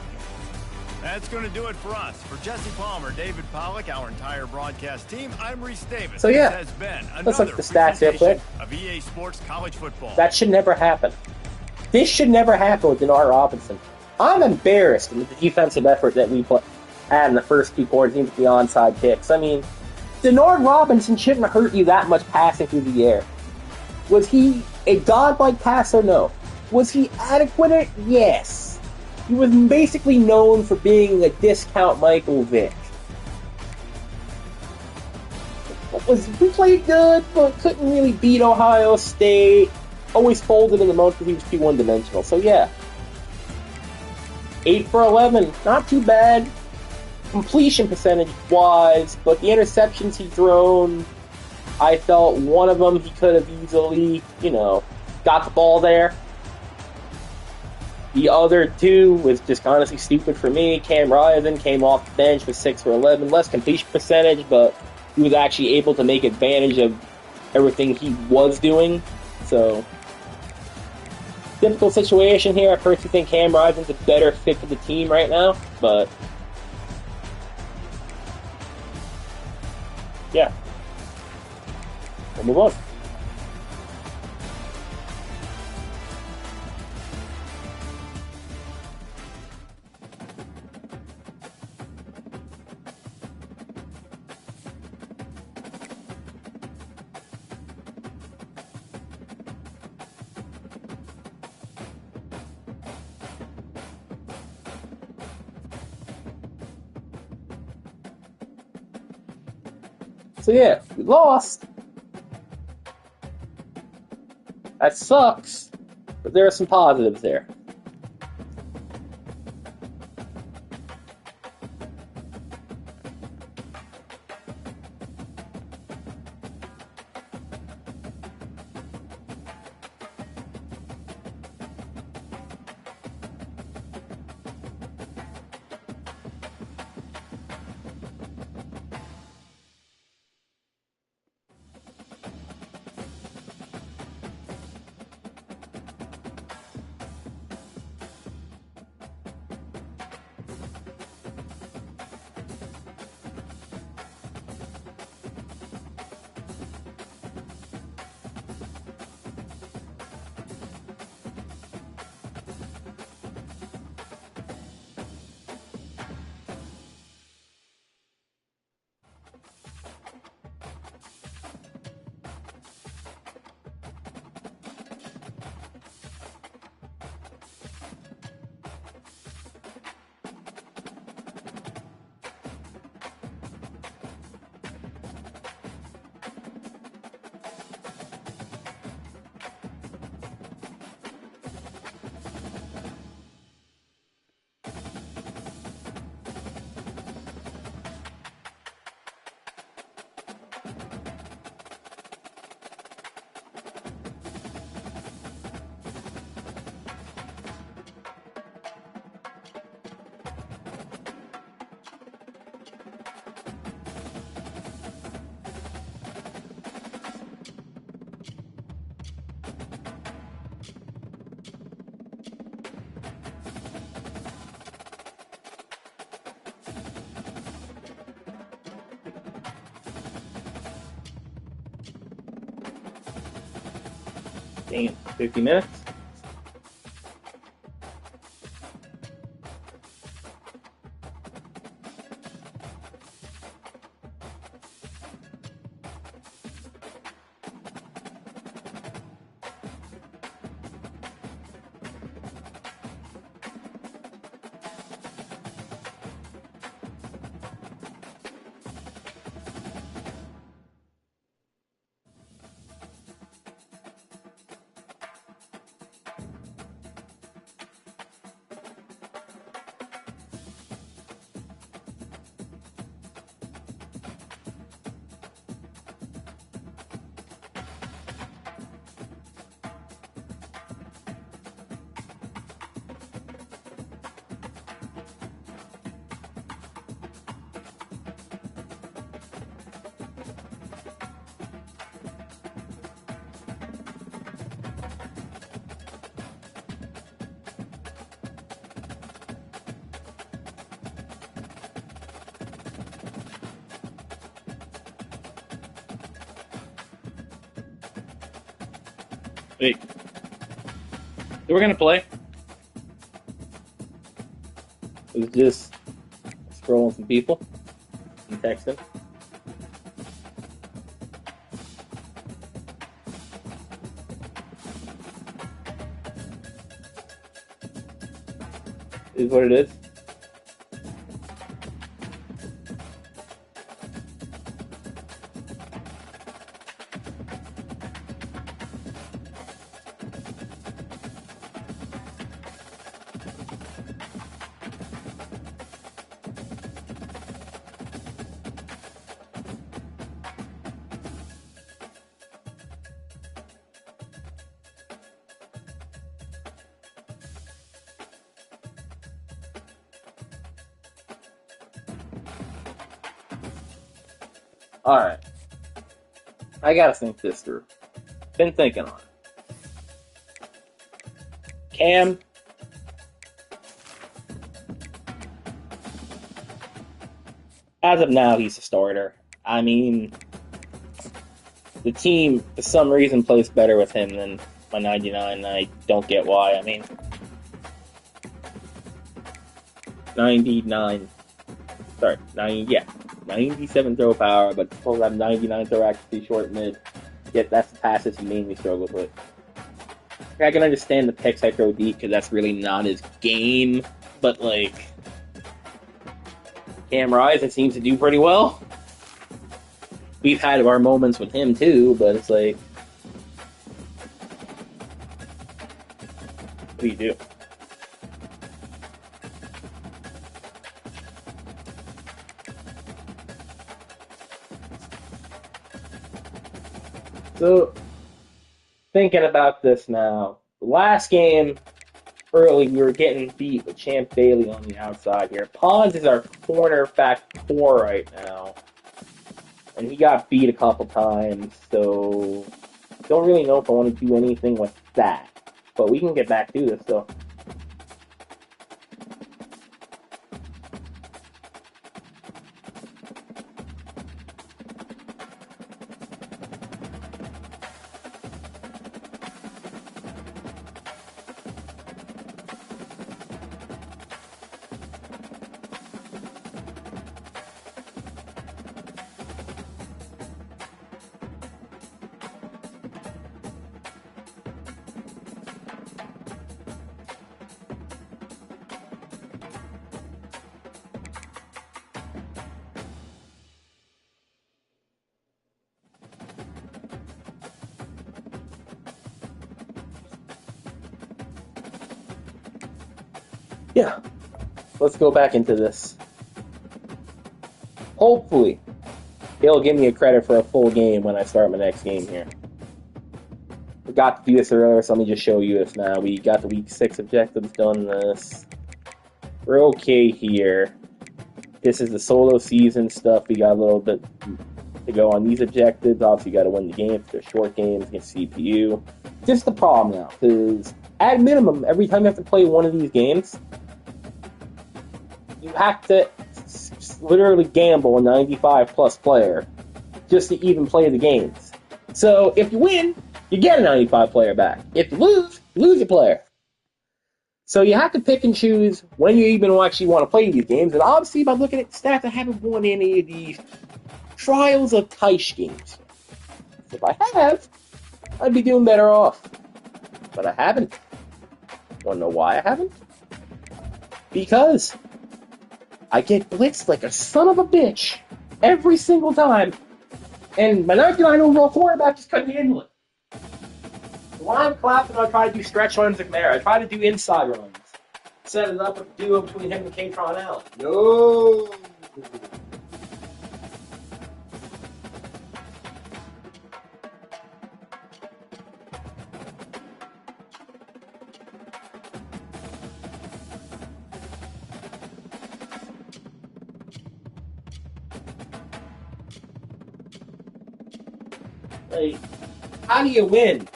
That's going to do it for us. For Jesse Palmer, David Pollack, our entire broadcast team, I'm Reese Davis. So, yeah, This has been let's look another at the stats real quick. presentation of EA Sports College Football. That should never happen. This should never happen with Denard Robinson. I'm embarrassed with the defensive effort that we had in the first 2 quarters, even with the onside kicks. I mean, Denard Robinson shouldn't hurt you that much passing through the air. Was he a godlike passer? No. Was he adequate at it? Yes. He was basically known for being a discount Michael Vick. He played good, but couldn't really beat Ohio State. Always folded in the mouth because he was too one-dimensional. So yeah, 8 for 11, not too bad. Completion percentage-wise, but the interceptions he thrown, I felt one of them he could have easily, got the ball there. The other 2 was just honestly stupid for me. Cam Ryerson came off the bench with 6 for 11. Less completion percentage, but he was actually able to make advantage of everything he was doing. So, difficult situation here. I personally think Cam Ryerson's a better fit for the team right now, but yeah. We'll move on. So yeah, we lost. That sucks, but there are some positives there. Damn, 50 minutes? Wait. So we're gonna play? It was just scrolling some people and texting. Is what it is. Alright. I gotta think this through. Been thinking on it. Cam. As of now, he's a starter. I mean, the team, for some reason, plays better with him than my 99, and I don't get why. I mean, 99. Sorry, 97 throw power, but supposed to have 99 throw accuracy, short mid. Yet that's the passes he mainly struggles with. I can understand the picks I throw deep because that's really not his game, but like Cam Rising seems to do pretty well. We've had our moments with him too, but it's like, what do you do? So, thinking about this now, last game, early, we were getting beat with Champ Bailey on the outside here. Pons is our cornerback 4 right now, and he got beat a couple times, so don't really know if I want to do anything with that. But we can get back to this, though. Yeah, let's go back into this. Hopefully, he'll give me a credit for a full game when I start my next game here. Forgot to do this earlier, so let me just show you this now. We got the week 6 objectives done this. We're okay here. This is the solo season stuff. We got a little bit to go on these objectives. Obviously, you got to win the games. They're short games against CPU. Just the problem now, because at minimum, every time you have to play one of these games, you have to literally gamble a 95-plus player just to even play the games. So if you win, You get a 95 player back. If you lose a player. So you have to pick and choose when you even actually want to play these games. And obviously, by looking at stats, I haven't won any of these Trials of Taish games. If I have, I'd be doing better off. But I haven't. Want to know why I haven't? Because I get blitzed like a son of a bitch every single time. And my 99 overall quarterback just couldn't handle it. So when I'm collapsing, I try to do stretch runs like there. I try to do inside runs. Set it up with a duo between him and K-Tron Allen. No! Like, how do you win?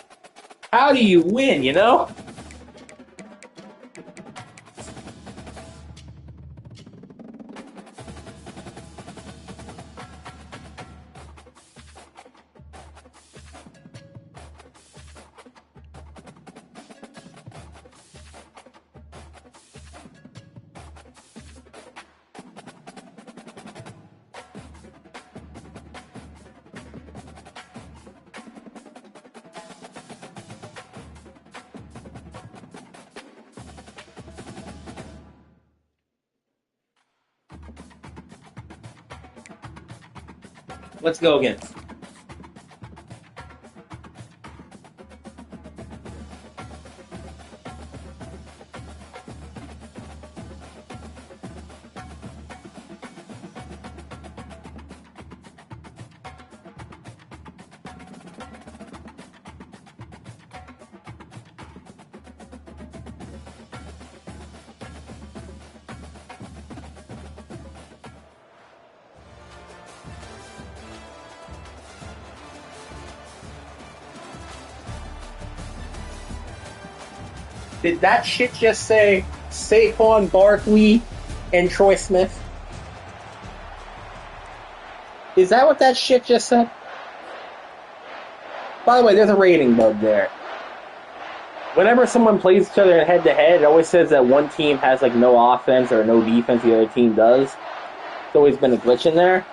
How do you win, you know? Let's go again. Did that shit just say Saquon Barkley and Troy Smith? Is that what that shit just said? By the way, there's a rating bug there. Whenever someone plays each other head-to-head, it always says that one team has like no offense or no defense, the other team does. It's always been a glitch in there.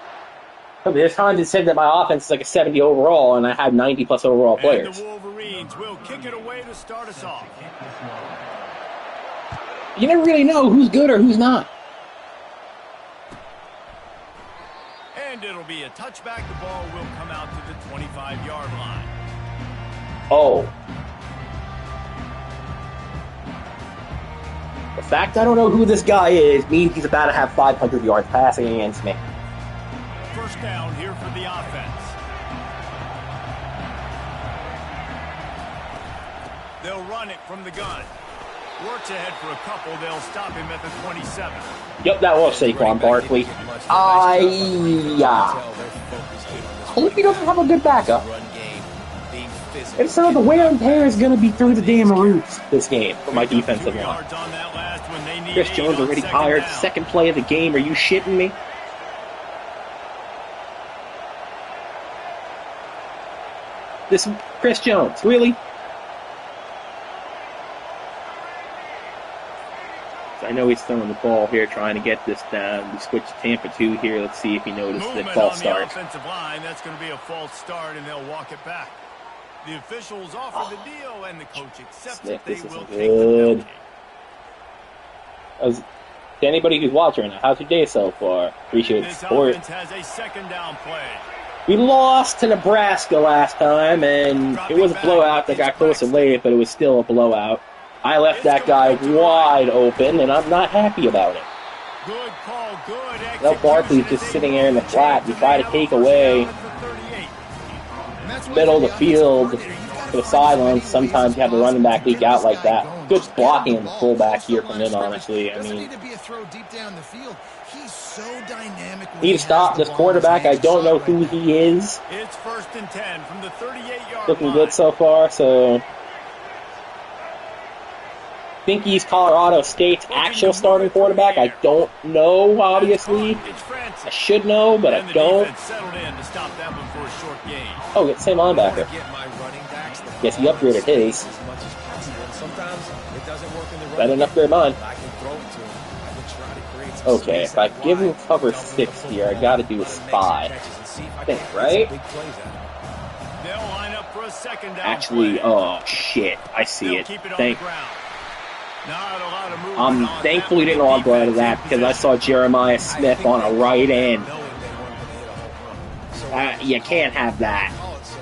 But there's times it said that my offense is like a 70 overall, and I have 90-plus overall players. And the Wolverines will kick it away to start us off. You never really know who's good or who's not. And it'll be a touchback. The ball will come out to the 25-yard line. Oh. The fact I don't know who this guy is means he's about to have 500 yards passing against me. First down here for the offense. They'll run it from the gun. Works ahead for a couple. They'll stop him at the 27. Yep, that was Saquon Barkley. Hope he doesn't have a good backup. If so, the wear and tear is going to be through the damn roof this game for my defensive line. Chris Jones already tired. Second play of the game. Are you shitting me? This Chris Jones, really? So I know he's throwing the ball here, trying to get this down. We switch to Tampa 2 here. Let's see if he noticed the false start. Offensive line, that's going to be a false start, and they'll walk it back. The officials offer the deal, and the coach accepts it. They will take the penalty. To anybody who's watching right now, how's your day so far? Appreciate the support. This offense has a second down play. We lost to Nebraska last time, and it was a blowout that got closer late, but it was still a blowout. I left that guy wide open, and I'm not happy about it. Good call, good execution. Now Barkley's just sitting there in the flat. You try to take away middle of the field to the sidelines. Sometimes you have the running back leak out like that. Good blocking in the fullback here from him, honestly. I mean, need to stop this quarterback. I don't know who he is. It's 1st and 10 from the 38-yard line. Looking good so far, so I think he's Colorado State's actual starting quarterback. I don't know, obviously. I should know, but I don't. Oh, get the same linebacker. Get my running backs the Guess he upgraded his. As much as possible. And sometimes it doesn't work in the Better than upgrade mine. I can throw it to him. I can try to create some Okay, space if I out give him wide, cover double 6 the here, I football, gotta do a try to make some spy. catches and see if I I think, can get right? some big plays out of him. They'll line up for a second down Actually, play. oh shit, I see They'll it. keep it on the ground. Not a lot of movement on Thankfully that didn't log out of defense that in because I possession. saw Jeremiah Smith on a right end. Knowing they weren't going to hit a home run. So You can't have that. call it so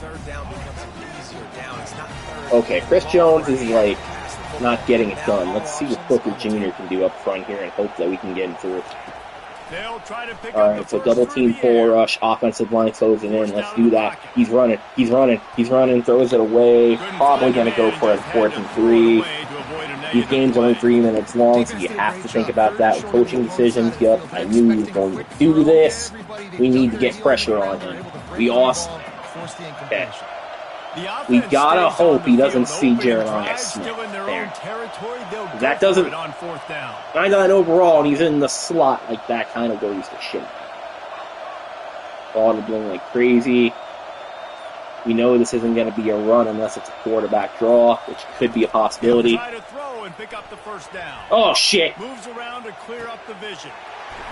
third down becomes an easier down. It's not third. Okay, Chris Jones is like not getting it done. Let's see what Booker Jr. can do up front here and hope that we can get him through. They'll try to pick up Alright, the so first double through team the full air. rush, offensive line closing in. Let's do that. He's running, throws it away. Probably going to go for a 4th and 3. These games are only 3 minutes long, so you have to think about that with coaching decisions. Yep, I knew he was going to do this. We need to get pressure on him. We also... Okay. We gotta hope he doesn't see Jeremiah Smith there. That doesn't... 99 overall, and he's in the slot like that, kind of goes to shit. Ball doing like crazy. We know this isn't going to be a run unless it's a quarterback draw, which could be a possibility. Try to throw and pick up the first down. Oh, shit. Moves around to clear up the vision.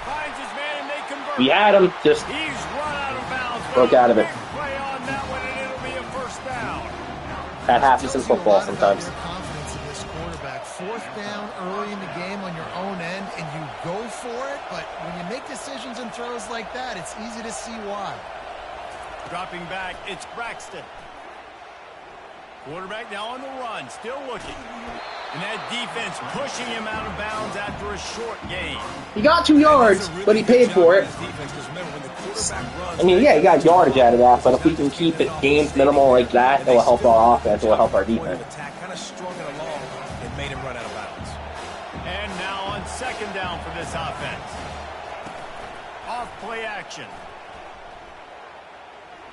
Finds his man and they convert. We had him, just He's run out of bounds. broke out of it. Big play on that one, and it'll be a first down. That happens in football sometimes. Confidence in this quarterback. 4th down early in the game on your own end, and you go for it. But when you make decisions and throws like that, it's easy to see why. Dropping back, it's Braxton. Quarterback now on the run, still looking. And that defense pushing him out of bounds after a short gain. He got 2 yards, but he paid for it. I mean, yeah, he got yardage out of that, but if we can keep it games minimal like that, it will help our offense, it will help our defense. Kind of strung it along and made him run out of bounds. And now on second down for this offense. Off play action.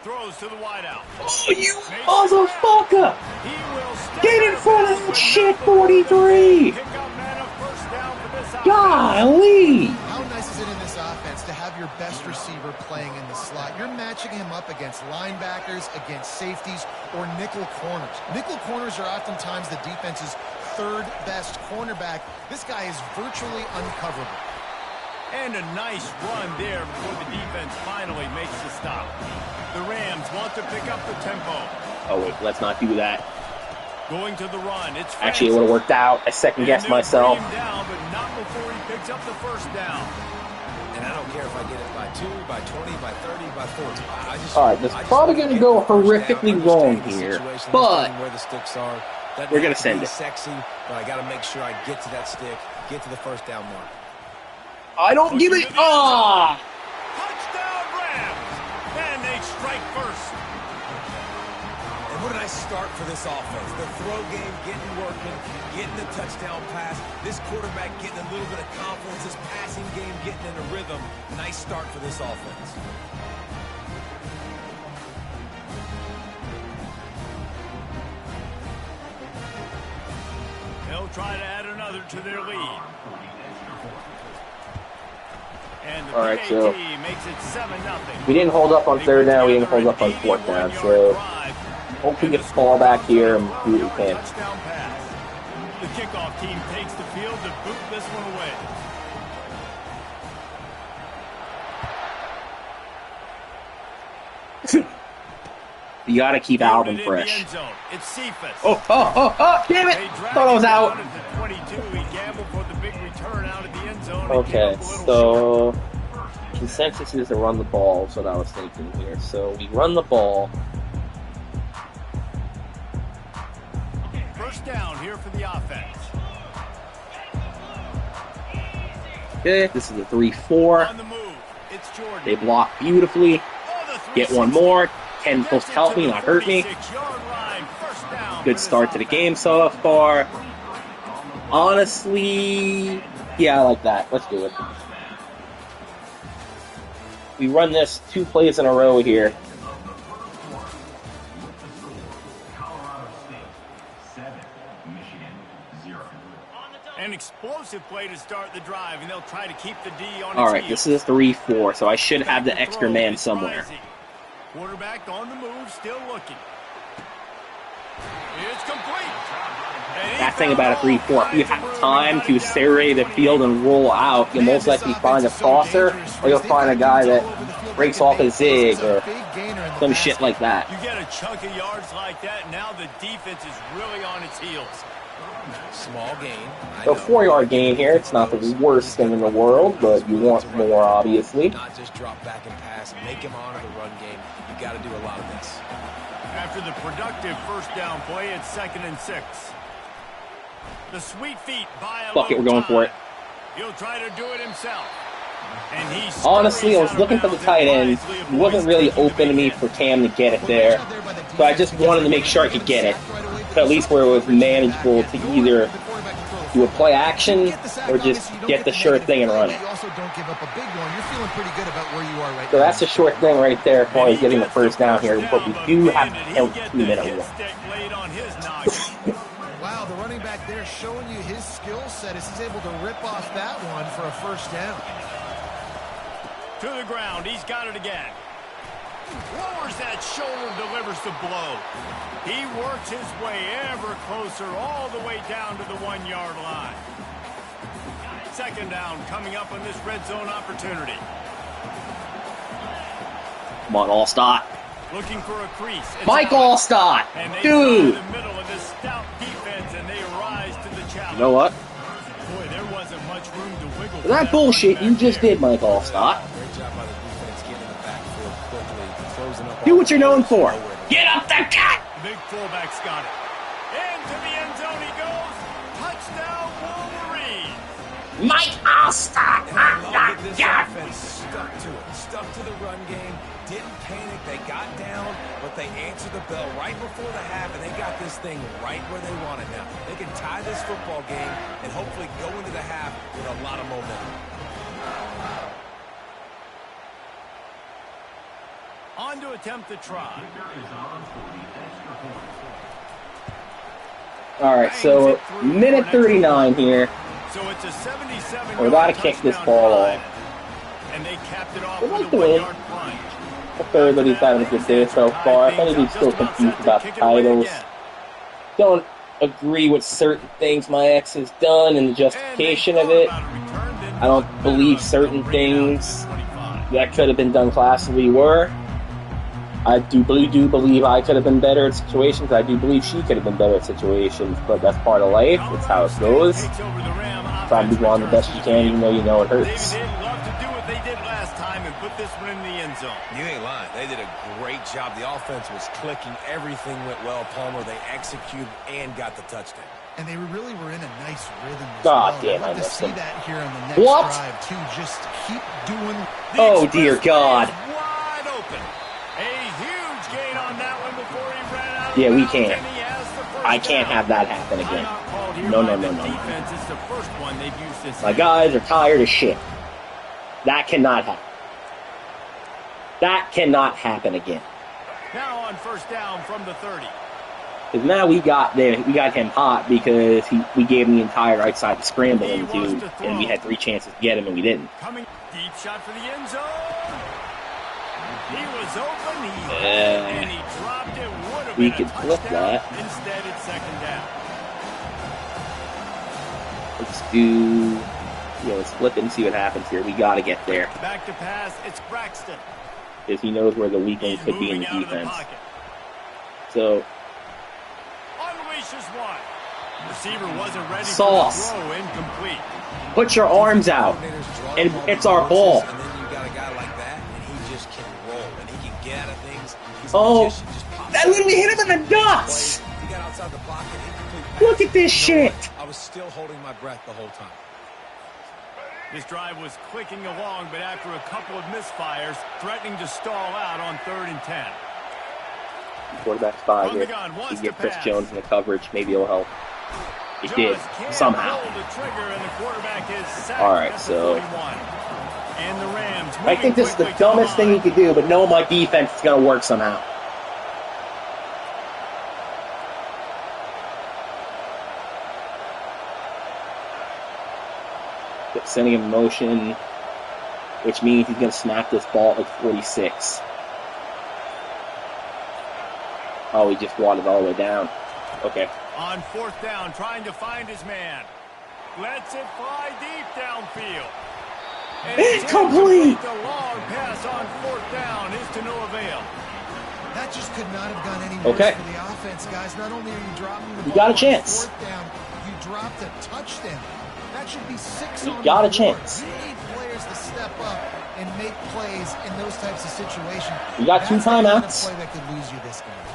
Throws to the wideout. Oh, you motherfucker! He will step Get in front of that shit, 43! pick up and a first down for this offense. Golly! How nice is it in this offense to have your best receiver playing in the slot? You're matching him up against linebackers, against safeties, or nickel corners. Nickel corners are oftentimes the defense's 3rd best cornerback. This guy is virtually uncoverable. And a nice run there before the defense finally makes the stop. The Rams want to pick up the tempo. Oh, wait, let's not do that. Going to the run. It's Actually, it would have worked out. I second-guessed myself. Down, but not before he picks up the first down. And I don't care if I get it by 2, by 20, by 30, by 40. Alright, this is probably going to go horrifically wrong here, but where the sticks are. we're going to send it. Sexy, but I got to make sure I get to that stick, get to the first down mark. I don't give it... Ah! Touchdown Rams! And they strike first. And what a nice start for this offense. The throw game getting working, getting the touchdown pass. This quarterback getting a little bit of confidence. This passing game getting in a rhythm. Nice start for this offense. They'll try to add another to their lead. And the Alright, so makes it 7-0. we didn't hold up on 3rd down, we didn't hold up on 4th down, so hopefully get the ball back here and do what we can. Touchdown pass. The kickoff team takes the field to boot this one away. You gotta keep Alvin fresh. It's Cephas. Oh, damn it! Thought I was out. Okay, so consensus is to run the ball, is what I was thinking here. So we run the ball. First down here for the offense. Okay, this is a 3-4. On the move, it's Jordan. They block beautifully. Get one more. Ken supposed to help me, not hurt me. Good start to the game so far. Honestly, yeah, I like that. Let's do it. We run this 2 plays in a row here. An explosive play to start the drive, and they'll try to keep the D on. All right, this is a 3-4, so I should have the extra man somewhere. Quarterback on the move, still looking. It's complete. And That thing about a 3-4. If you have time to survey the field and roll out, you'll most likely find a crosser, or you'll find a guy that breaks off a zig or some shit like that. You get a chunk of yards like that, now the defense is really on its heels. Small gain. So 4-yard gain here. It's not the worst thing in the world, but you want more, obviously. Not just drop back and pass, make him honor the run game. You got to do a lot of this. After the productive first down play, it's 2nd and 6. The sweet feet by a Fuck it, we're going for it. He'll try to do it himself. And he Honestly, I was looking for the tight end. It wasn't really open to me for Cam to get it there. So I just wanted to make sure I could get it. So at least where it was manageable to either do a play action or just get the sure thing and run it. So that's a short thing right there as far as getting the first down here. But we do have to count 2-minute warning. Wow, the running back there showing you his skill set as he's able to rip off that one for a first down. To the ground, he's got it again. Lowers that shoulder, delivers the blow. He works his way ever closer all the way down to the 1-yard line. 2nd down coming up on this red zone opportunity. Come on, Allstott. Looking for a crease. Mike Allstott! Dude! In the middle of this stout defense, and they rise to the challenge. You know what? Boy, there wasn't much room to wiggle. For that bullshit you just did, Mike Allstott. Great job by the defense getting in the backfield quickly, closing up. Do what you're known for. Get up the cat! Big fullback's got it. Into the end zone he goes. Touchdown, Wolverine. Mike Allstott! This offense stuck to it, stuck to the run game, didn't panic, they got down, but they answered the bell right before the half, and they got this thing right where they want it now. They can tie this football game and hopefully go into the half with a lot of momentum. On to attempt the try. Alright, so minute 39 here. So it's a 77. We're about to kick this ball off. And they capped it off We'd with like a to win. 1-yard plunge. Hope everybody's having a good day so far. If anybody's still confused about the titles, don't agree with certain things my ex has done and the justification of it. I don't believe certain things that could have been done classically were. I do believe I could have been better at situations. I do believe she could have been better at situations, but that's part of life. It's how it goes. Try to move on the best you can, even though you know it hurts. They didn't love to do what they did last time and put this one in the end zone. You ain't lying. They did a great job. The offense was clicking. Everything went well. Palmer, they executed and got the touchdown. And they really were in a nice rhythm as God well. damn, I'd I love to missed see him. that here on the next What? drive, too. Just keep doing. Oh, dear God. Wide open. A huge gain on that one before he ran out of Yeah, we bounds, can't. and he has the first I can't down. have that happen again. Timeout called here No, by no, the no, no. defense. It's the first one they've used this My game. guys are tired of shit. That cannot happen. That cannot happen again. Now on first down from the 30. Because now we got him hot because we gave him the entire right side to scramble into, and we had 3 chances to get him, and we didn't. Coming deep shot for the end zone. He was open, and he dropped it. Would have We been could a flip touchdown. that. Instead, it's 2nd down. Let's flip it and see what happens here. We got to get there Back to pass, it's Braxton. because he knows where the weak He's link could be in moving the out of the defense. pocket. So Unleashes one. Receiver wasn't ready Sauce. for the throw. Incomplete. put your arms out, and it's our ball. And then you got a guy like that, and he just can roll, and he can get out of things. He's Oh, magician, just pops that out. literally hit him in the nuts. He got outside the pocket, incomplete pass. Look at this You know shit. what? I was still holding my breath the whole time. This drive was clicking along, but after a couple of misfires, threatening to stall out on 3rd and 10. Quarterback spy From the here. gun, wants You get to Chris pass. Jones in the coverage. Maybe it'll help. It did Just can't somehow. pull the trigger, and the quarterback is sacked All right, at the so 41. And the Rams I think this is the dumbest thing he could do, but no, my defense is going to work somehow. Sending him in motion, which means he's going to snap this ball at like 46. Oh, he just wadded all the way down. Okay. On 4th down, trying to find his man. Lets it fly deep downfield. And Complete! The long pass on 4th down is to no avail. That just could not have gone any worse for the offense, guys. Not only are you dropping the ball got a on chance. 4th down, you dropped a touchdown. That should be 6 You on got the a board. chance. You need players to step up and make plays in those types of situations. You got 2 That's the kind of timeouts. play that could lose you this game.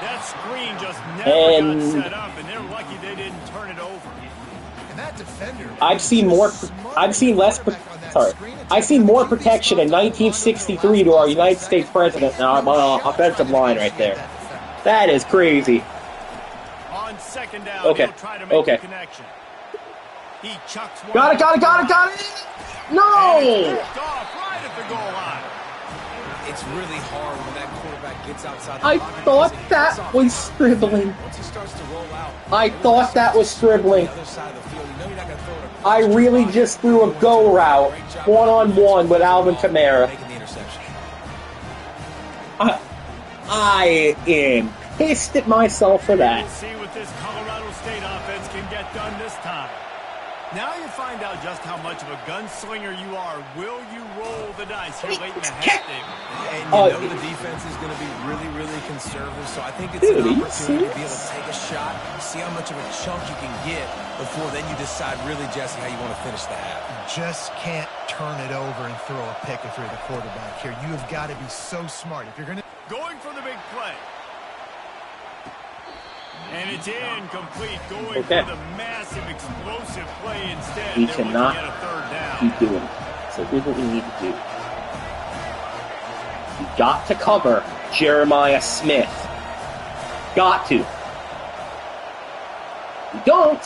That screen just never got set up, and they're lucky they didn't turn it over. And that defender, I've seen more protection in 1963 to our United States president now on our offensive line right there. That is crazy. On 2nd down, Okay. he'll try to make the connection. He chucks one. Got it! No! Picked off right at the goal line. It's really hard when that quarterback gets outside the I pocket thought because that he was gets off. scribbling. Once he starts to roll out, I thought that was scribbling. the other side of the field, you know you're not going to throw it across I the really body. just threw a go route, one-on-one with Alvin Kamara. Making the interception. I am pissed at myself for that. We'll see what this Colorado State offense can get done this time. Now you find out just how much of a gunslinger you are. Will you roll the dice here late in the half, David? And you know the defense is going to be really, really conservative, so I think it's an opportunity to be able to take a shot, see how much of a chunk you can get before then you decide really, Jesse, how you want to finish the half. just can't turn it over and throw a pick if you're the quarterback here. You have got to be so smart. If you're going to... Going for the big play. And it's incomplete. Going for the massive, explosive play instead. We They're cannot looking at a 3rd down. keep doing it. So here's what we need to do. You got to cover Jeremiah Smith. Got to. If you don't,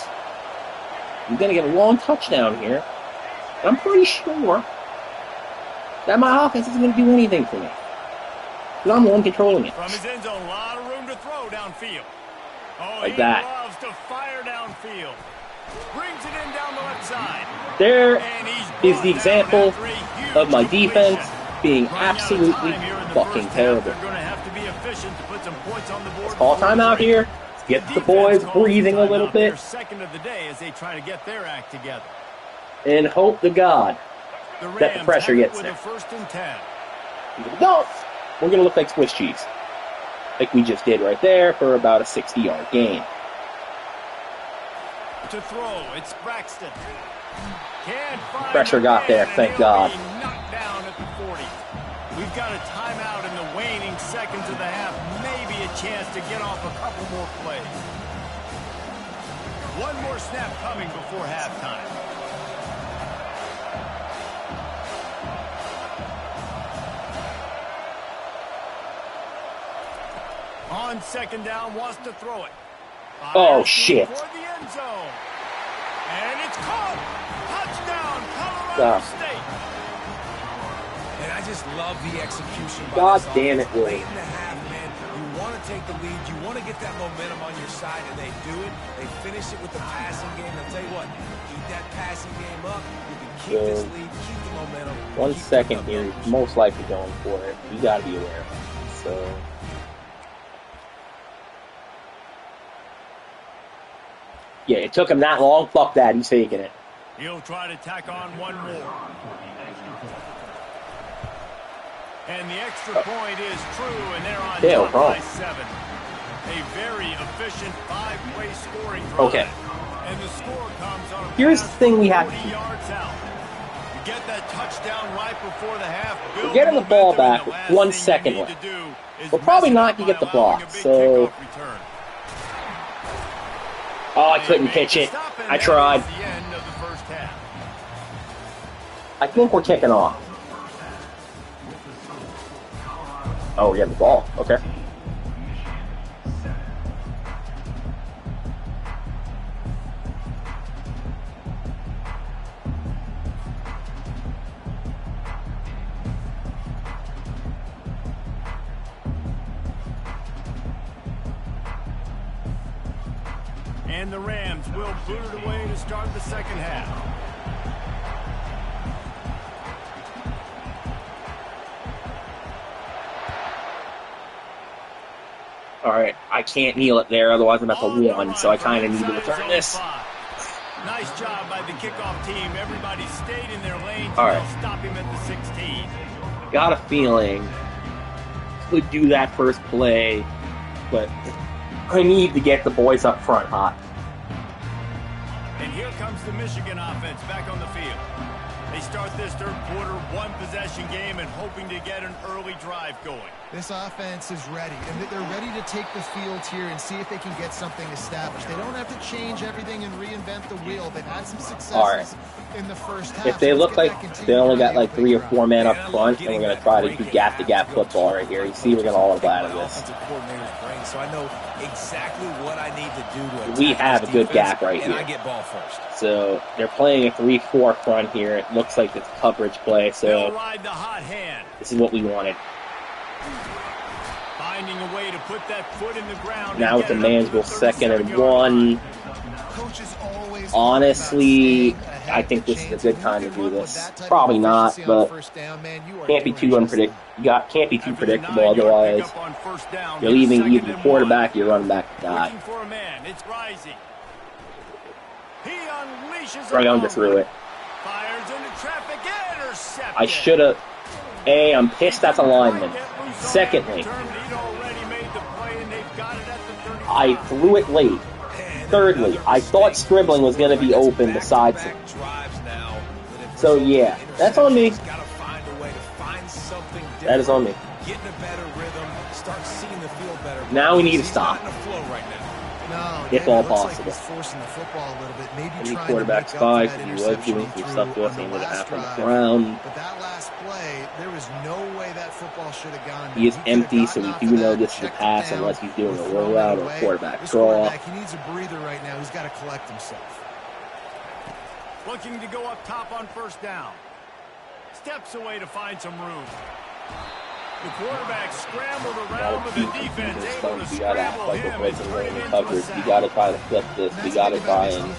you're going to get a long touchdown here. And I'm pretty sure that my offense isn't going to do anything for me. Because I'm the one controlling it. From his end zone, a lot of room to throw downfield. Oh, Like he that. loves to fire downfield. Brings it in down the left side. There And he's is brought the down example after a huge of my completion. defense being Running out of absolutely time here in the fucking first half. terrible. They're going to have to be efficient to put some points on the board. Call before the timeout break. here. Let's get the Defense boys calls breathing a little timeout. bit. Their second of the day as they try to get their act together. And hope to God The that the Rams pressure have it gets with there. a 1st and 10. If we don't, we're going to look like Swiss cheese. Like we just did right there for about a 60-yard gain. To throw, it's Braxton. Can't find Pressure the got man, there, and thank he'll God. be knocked down at the 40. We've got a timeout in the waning seconds of the half. Maybe a chance to get off a couple more plays. One more snap coming before halftime. On 2nd down, wants to throw it. Oh, Fires shit. For the end zone. And it's caught. Touchdown, Colorado State. And I just love the execution by God this damn it, offense. Willie. Late in the half, man, you want to take the lead. You want to get that momentum on your side, and they do it. They finish it with the passing game. I'll tell you what, keep that passing game up. You can keep this lead, keep the momentum. 1 keep second the here. He's most likely going for it. You got to be aware. So... yeah, it took him that long. Fuck that. He's taking it. He'll try to tack on one more. And the extra point is true, and they're on top by 7. A very efficient 5-play scoring drive. Okay. And the score comes on a Here's the pass thing we have 40 to do. yards out. You get that touchdown right before the half. We're getting the ball back with 1 second left. We're probably not going to get the block, so... oh, I couldn't pitch it. I tried. I think we're kicking off. Oh, we have the ball. Okay. And the Rams will boot it away to start the second half. Alright, I can't kneel it there, otherwise I'm at the On the 1, run so I from kind of need to inside his return own this. 5. Nice job by the kickoff team. Everybody stayed in their lanes All and right. they'll stop him at the 16. Got a feeling could do that first play, but I need to get the boys up front hot. And here comes the Michigan offense back on the field. They start this third quarter one-possession game and hoping to get an early drive going. This offense is ready, and they're ready to take the field here and see if they can get something established. They don't have to change everything and reinvent the wheel. They've had some successes in the first half. If they look like they only got like 3 or 4 men up front, and we're going to try to do gap-to-gap football right here. You see, we're going to all out of this. So I know exactly what I need to do. We have a good gap right and here. I get ball first. So they're playing a 3-4 front here. It looks like it's coverage play, They'll so ride the hot hand. this is what we wanted. Finding a way to put that foot in the ground. Now it's a Mansville 2nd and 1. Coaches always Honestly, I think this is a good time to do this. Probably not, but can't be too can't be too predictable. Otherwise, you're leaving either the quarterback or your running back to die. Looking for a man. It's rising. He unleashes Right under through it. Fires into traffic. Intercepted. I should have. I'm pissed at the lineman. Secondly, I threw it late. Thirdly, I thought Scribbling was going to be open besides him. So yeah, that's on me. That is on me. Now we need to stop. If all possible. Any quarterback spy, because he was doing some stuff to us, and would have happened on the ground. But that last play, there was no way that football should have gone. He is empty, so we do know this is a pass unless he's doing a rollout or a quarterback draw. He needs a breather right now. He's got to collect himself. Looking to go up top on first down. Steps away to find some room. The quarterback scrambled around, but the defense able to scramble him and turn him into a sack. We gotta try to flip this. We gotta try and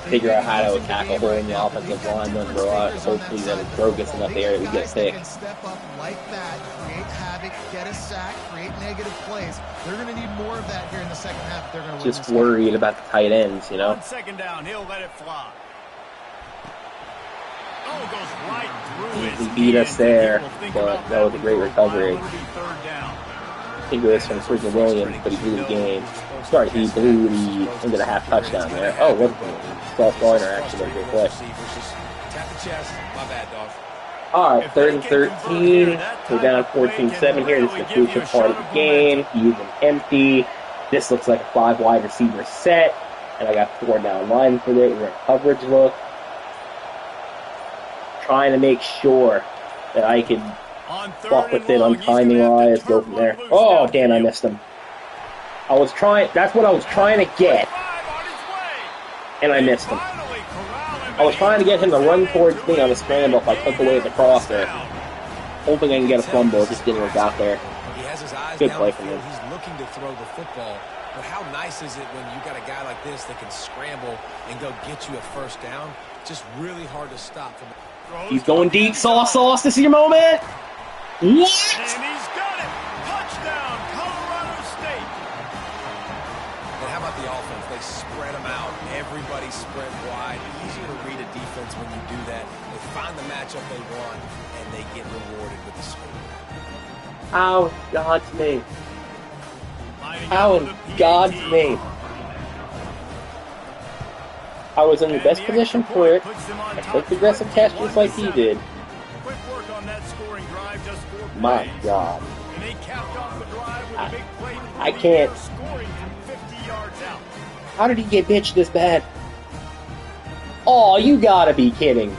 figure out how to attack a hole in the offensive line under us. Hopefully that if Bro gets enough air, we get picked. Step up like that, create havoc, get a sack, create negative plays. They're going to need more of that here in the second half. They're going to Just worried about the tight ends, you know. On second down, he'll let it fly. Oh, goes right through He beat us there, but that was a great recovery. Think of this from freaking Williams, but he blew the game. Sorry, he blew the into the half touchdown there. Oh, what Sauce Gardner actually a great play. Alright, 3rd and 13. We're down 14-7 here. This is the crucial part of the game. He is empty. This looks like a 5 wide receiver set. And I got 4 down line for it. We're in coverage look. Trying to make sure that I can fuck with it on timing wise, go from there. Oh, damn, I missed him. That's what I was trying to get. And I missed him. I was trying to get him to run towards me on the scramble if I took away the crosser. Hoping I can get a fumble, it just didn't work out there. Good play from him. He's looking to throw the football. But how nice is it when you got a guy like this that can scramble and go get you a first down? Just really hard to stop from. He's going deep. Sauce, this is your moment. What? And he's got it. Touchdown, Colorado State. And how about the offense? They spread them out. Everybody spread wide. Easier to read a defense when you do that. They find the matchup they want, and they get rewarded with the score. How in God's name? How in God's name? I was in the best position for it. I took the aggressive catch just like he did. My God. I can't. How did he get bitched this bad? Oh, you gotta be kidding.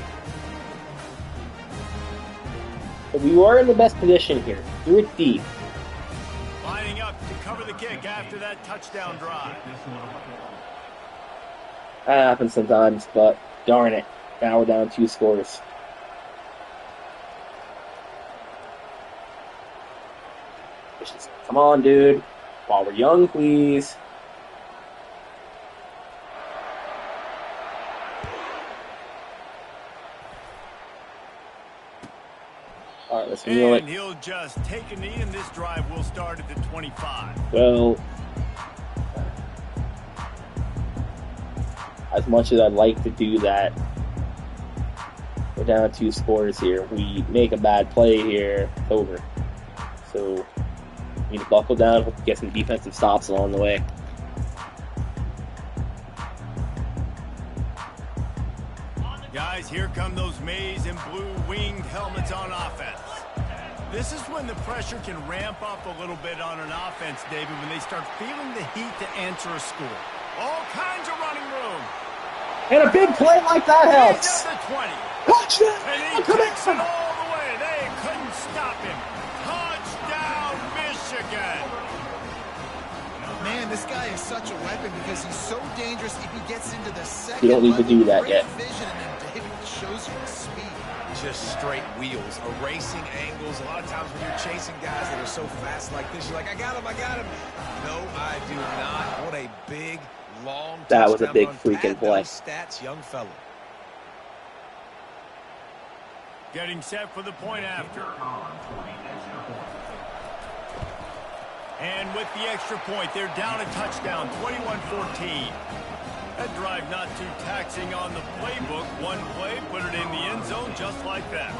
But we were in the best position here. Threw it deep. Lining up to cover the kick after that touchdown drive. That happens sometimes, but darn it. Now we're down 2 scores. Come on, dude. While we're young, please. Alright, let's kneel it. And he'll just take a knee, and this drive will start at the 25. Well, as much as I'd like to do that, we're down 2 scores here. We make a bad play here, it's over. So, we need to buckle down, hope to get some defensive stops along the way. Guys, here come those maize and blue winged helmets on offense. This is when the pressure can ramp up a little bit on an offense, David, when they start feeling the heat to answer a score. All kinds of running room. And a big play like that helps. He's at the 20. Touchdown! And he takes it all the way. They couldn't stop him. Touchdown, Michigan. Man, this guy is such a weapon because he's so dangerous if he gets into the second. You don't need to do that yet. Vision, and then David shows you his speed. Just straight wheels, erasing angles. A lot of times when you're chasing guys that are so fast like this, you're like, I got him, I got him. No, I do not. What a big, long That was a big run. freaking play. Those stats, young fella. Getting set for the point after. And with the extra point, they're down a touchdown, 21-14. That drive not too taxing on the playbook. One play, put it in the end zone just like that.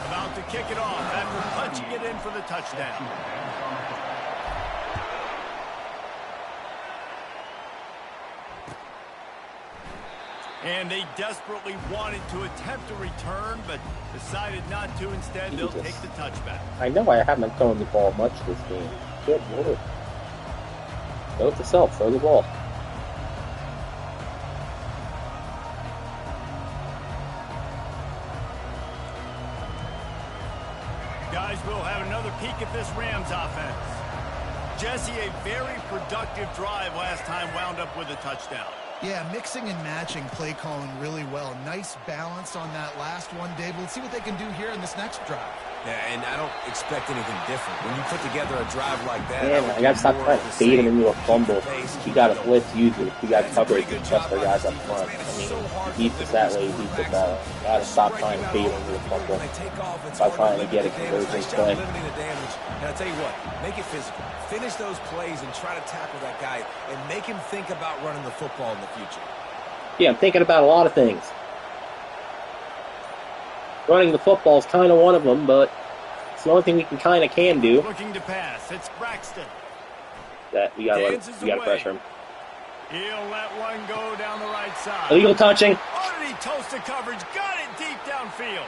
About to kick it off after punching it in for the touchdown. And they desperately wanted to attempt a return, but decided not to. Instead, they'll take the touchback. I know I haven't thrown the ball much this game. Good lord. Note to self, throw the ball. Guys, we'll have another peek at this Rams offense. Jesse, a very productive drive last time wound up with a touchdown. Yeah, mixing and matching play calling really well. Nice balance on that last one, Dave. Let's see what they can do here in this next drive. Yeah, and I don't expect anything different. When you put together a drive like that, Man, I gotta stop trying to bait him into a fumble. You gotta blitz, use it. You got coverage and trust our guys up front. I mean, he beats us that way, he beats us that way. Gotta stop trying to bait him into a fumble. Stop trying to get a conversion play. And I'll tell you what, make it physical. Finish those plays and try to tackle that guy and make him think about running the football in the future. Yeah, I'm thinking about a lot of things. Running the football is kind of one of them, but it's the only thing we can do. Looking to pass, it's Braxton. That we gotta pressure him. He'll let one go down the right side. Illegal touching. Oh, did he toast the coverage? Got it deep downfield.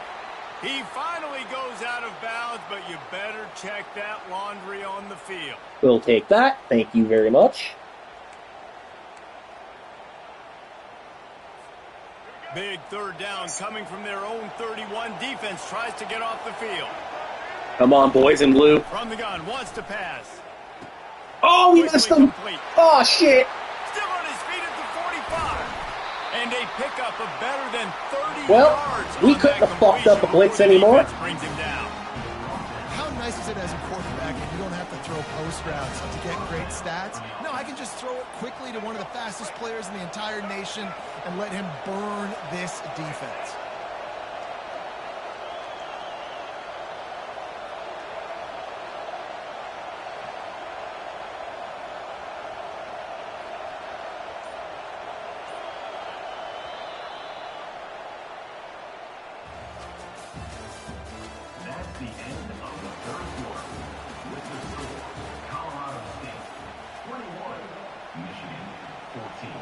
He finally goes out of bounds, but you better check that laundry on the field. We'll take that. Thank you very much. Big third down coming from their own 31. Defense tries to get off the field. Come on, boys in blue. From the gun, wants to pass. Oh, we missed him. Complete. Oh, shit. Still on his feet at the 45. And they pick up a better than 30 Well, yards. we couldn't have fucked up a blitz anymore. Brings him down. How nice is it as a quarterback if you don't have to throw post routes to get great stats? No, I can just throw it quickly to one of the fastest players in the entire nation and let him burn this defense. That's the end of the third quarter. With the score, Colorado State 21, Michigan 14.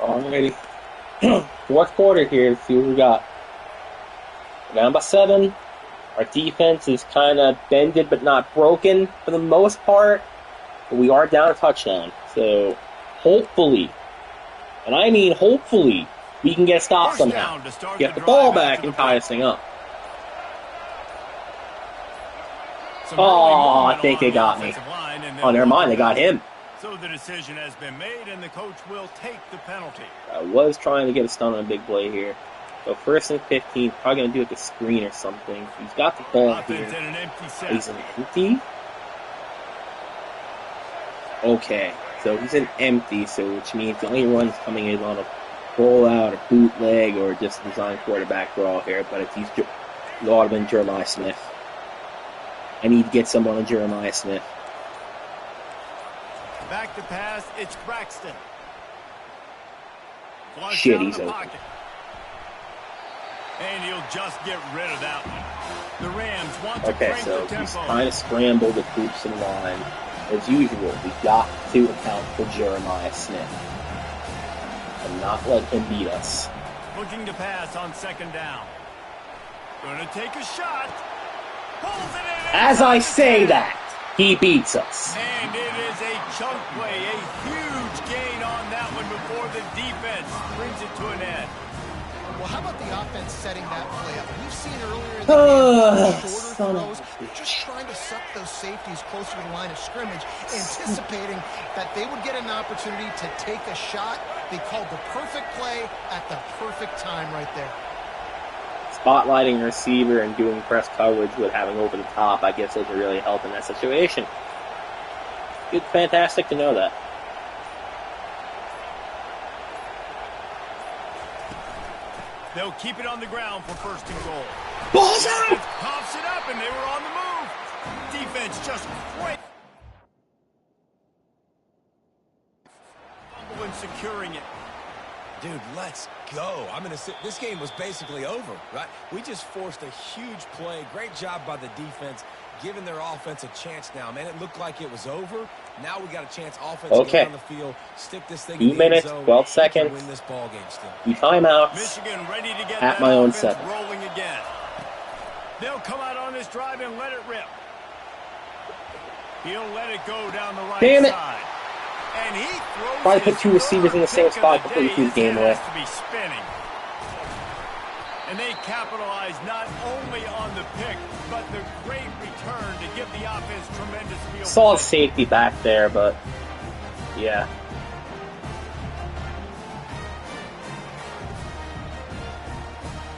Alrighty. Fourth quarter here. Let's see what we got. We're down by 7. Our defense is kind of bended but not broken for the most part. But we are down a touchdown. So hopefully, and I mean hopefully, we can get stopped somehow. Get the ball back and tie this thing up. Oh, I think they got me. Oh, never mind. They got him. So the decision has been made, and the coach will take the penalty. I was trying to get a stun on a big play here. So first and 15, probably going to do it with a screen or something. He's got the ball Offense here. in an empty set. He's an empty? Okay. So he's an empty, which means the only runs coming in on a rollout, a bootleg, or just design quarterback draw here. But it's it ought to have been Jeremiah Smith. I need to get someone on Jeremiah Smith. Back to pass, it's Braxton. Flush Shit, out of he's the open. pocket. And he'll just get rid of that one. The Rams want to Okay, crank so the he's tempo. trying to scramble the troops in line. As usual, we got to account for Jeremiah Smith and not let him beat us. Looking to pass on second down. Gonna take a shot. Pulls it in. As I say that, he beats us. And it is a chunk play, a huge gain on that one before the defense brings it to an end. Well, how about the offense setting that play up? We've seen earlier in the game, shorter throws, just trying to suck those safeties closer to the line of scrimmage, anticipating that they would get an opportunity to take a shot. They called the perfect play at the perfect time right there. Spotlighting a receiver and doing press coverage with having over the top, I guess those are really helping that situation. It's fantastic to know that. They'll keep it on the ground for first and goal. Ball's out! Pops it up, and they were on the move. Defense just great. When securing it. Dude, let's go. This game was basically over, right? We just forced a huge play. Great job by the defense, giving their offense a chance now. Man, it looked like it was over. Now we got a chance offense to get on the field, stick this thing 2 in the end minutes, zone, 12 seconds. win this ball game still. 2 timeouts. Michigan ready to get At that my own offense 7. rolling again. They'll come out on this drive and let it rip. He'll let it go down the right Damn it. side. And he throws Probably put his 2 receivers in the same third pick spot, of the completely day. threw the His game head away. has to be spinning. And they capitalize not only on the pick, but the great return to give the offense tremendous field Solid position. safety back there, but yeah.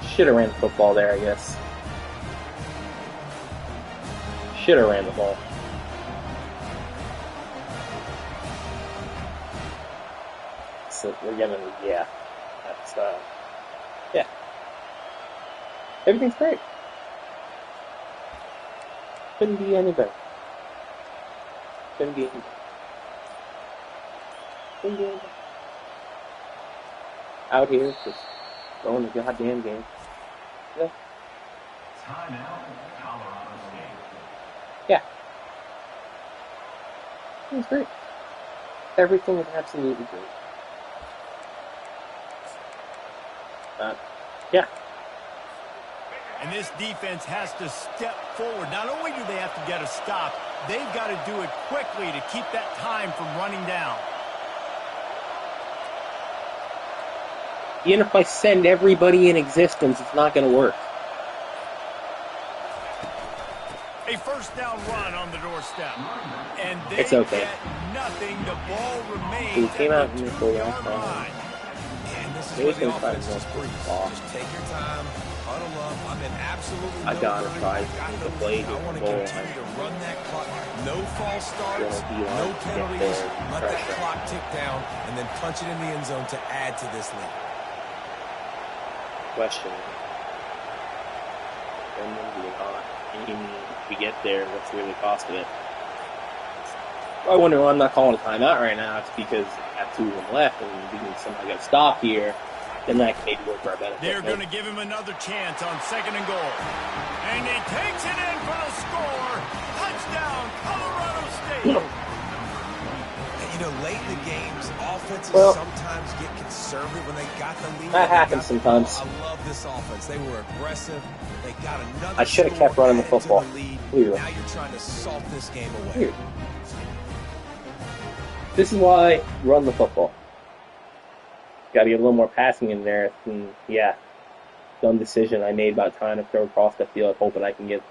Should have ran the football there, I guess. Should have ran the ball. So we're gonna, yeah. That's, yeah. Everything's great. Couldn't be any better. Couldn't be any better. Couldn't be any better. Out here, just throwing the goddamn game. Yeah. Timeout, Colorado State. Yeah. It was great. Everything was absolutely great. Yeah. And this defense has to step forward. Not only do they have to get a stop, they've got to do it quickly to keep that time from running down. Even if I send everybody in existence, it's not going to work. A first down run on the doorstep. And they It's okay. get nothing. The ball remains He came out at in the the full 2-yard time. line. And this is Maybe where the we can try offense to just run breathes. the ball. Just take your time, huddle up. I'm in absolutely I no gotta hurry. try I got to the play lead. I the want to ball. continue to run that clock. No false starts, Gonna be no like, get penalties. there, Let that pressure. clock tick down, and then punch it in the end zone to add to this lead. Question. When do we not? If we get there, what's really the cost of it? I wonder why I'm not calling a timeout right now. It's because I have 2 of them left, and we can somehow get a stop here. Then that can maybe work for our benefit. They're going to give him another chance on second and goal. And he takes it in for the score. Touchdown, Colorado State. And, you know, late in the games, offenses Well, sometimes get conservative when they got the lead. that They happens got the sometimes. ball. I love this offense. They were aggressive. They got another I should have score kept running the added to football. lead. Clearly. Now you're trying to salt this game away. Weird. This is why I run the football. Got to get a little more passing in there. And yeah, dumb decision I made about trying to throw across the field, hoping I can get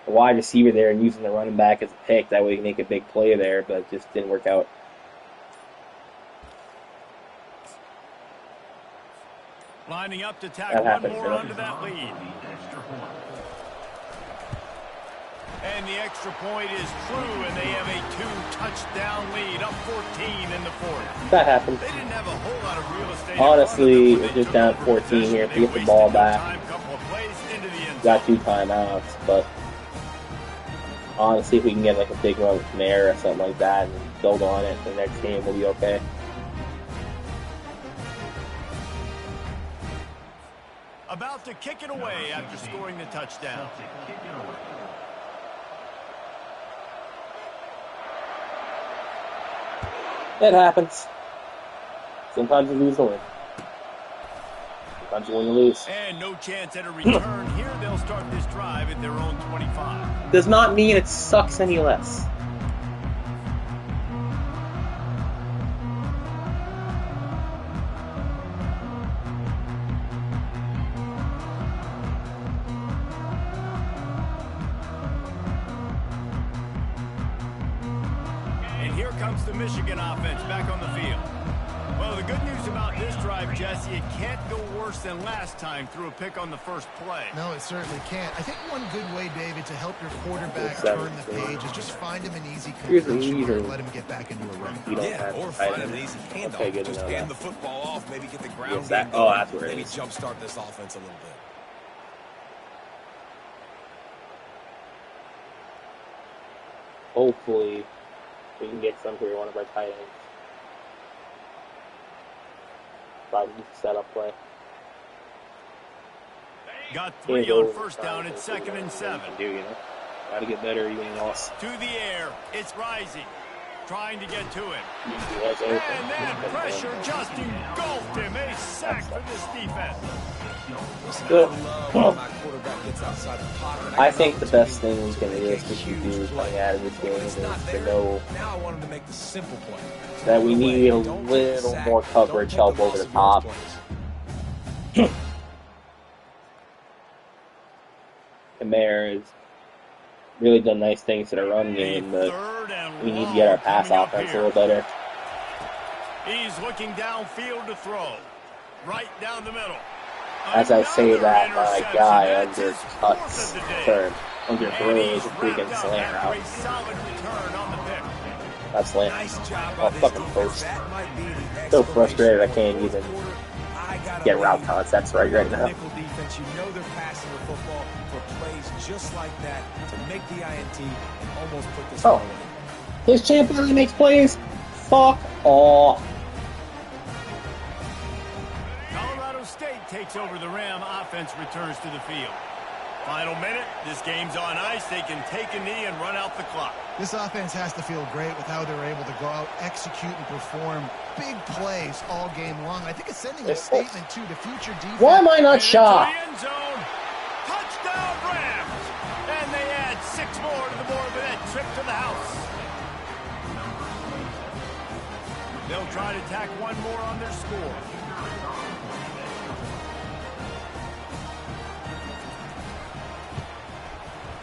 a wide receiver there and using the running back as a pick. That way, you can make a big play there, but it just didn't work out. Lining up to tack That one happens, more though. onto that lead. The extra point. And the extra point is true, and they have a touchdown lead, up 14 in the fourth. That happens. They didn't have a whole lot of real estate. Honestly, we're just down 14 here. If we get the ball back, got 2 timeouts, but honestly, if we can get like a big run from there or something like that and build on it, the next game will be okay. About to kick it away after scoring the touchdown. It happens. Sometimes you lose or win. Sometimes you win or lose. And no chance at a return here. They'll start this drive at their own 25. Does not mean it sucks any less. Here comes the Michigan offense back on the field. Well, the good news about this drive, Jesse, it can't go worse than last time through a pick on the first play. No, it certainly can't. I think one good way, David, to help your quarterback turn the page is just find him an easy completion and let him get back into a run. Yeah, or find him an easy handoff. Just hand the football off, maybe get the ground game going, that's where it maybe is. jumpstart this offense a little bit. Hopefully, we can get some here, one of our tight ends. Probably set up play. Got 3 on first down at 2nd and 7. Gotta get better, even loss. To the air, it's rising. Trying to get to it. And then pressure just engulfed him. A sack for this defense. Good. I think the best thing we can realistically do coming out of this game is to know that we need a little more coverage help over the top. Kamara has really done nice things to the run game, but we need to get our pass offense a little better. He's looking downfield to throw. Right down the middle. As I say that, my guy undercuts, underthrows a freaking slant route. That slant. Oh, fucking post. So frustrated I can't even get route concepts right now. You know they're passing the football for plays just like that to make the INT and almost put this away. His champ really makes plays? Fuck off. Colorado State takes over the Ram. Offense returns to the field. Final minute. This game's on ice. They can take a knee and run out the clock. This offense has to feel great with how they're able to go out, execute, and perform big plays all game long. I think it's sending a statement to the future defense. Why am I not shocked? Touchdown Rams! And they add 6 more to the board with that trip to the house. They'll try to tack one more on their score.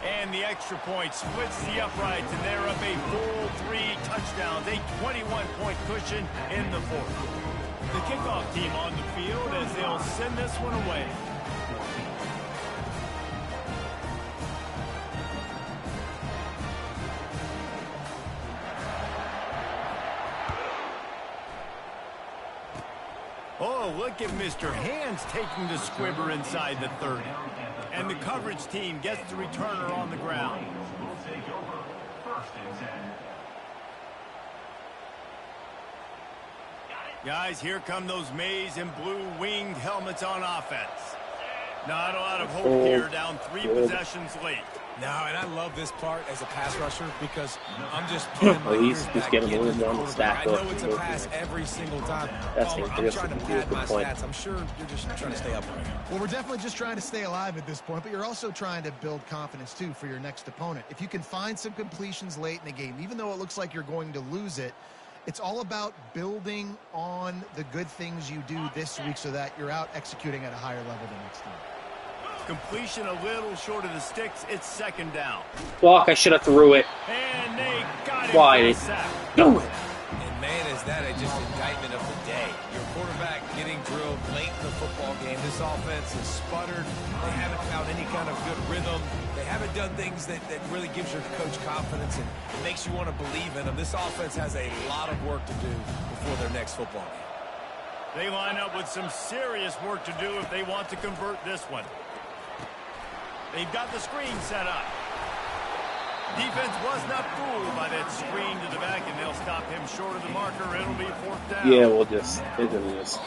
And the extra point splits the uprights, and they're up a full 3 touchdowns, a 21-point cushion in the fourth. The kickoff team on the field as they'll send this one away. Oh, look at Mr. Hands taking the squibber inside the 30. And the coverage team gets the returner on the ground. Guys, here come those maize and blue winged helmets on offense. Not a lot of hope here, down 3 possessions late. No, and I love this part as a pass rusher because I'm just he's getting a little more on the stack. I know it's a pass every single time. That's I'm trying to pad my stats. I'm sure you're just trying to stay up right now. Well, we're definitely just trying to stay alive at this point, but you're also trying to build confidence, too, for your next opponent. If you can find some completions late in the game, even though it looks like you're going to lose it, it's all about building on the good things you do this week so that you're out executing at a higher level the next time. Completion a little short of the sticks. It's 2nd down. Fuck, I should have threw it. And they got it. Why? Do it. And man, is that just indictment of the day. Your quarterback getting drilled late in the football game. This offense has sputtered. They haven't found any kind of good rhythm. They haven't done things that really gives your coach confidence and makes you want to believe in them. This offense has a lot of work to do before their next football game. They line up with some serious work to do if they want to convert this one. They've got the screen set up. Defense was not fooled by that screen to the back, and they'll stop him short of the marker. It'll be fourth down. Yeah, we'll just it is.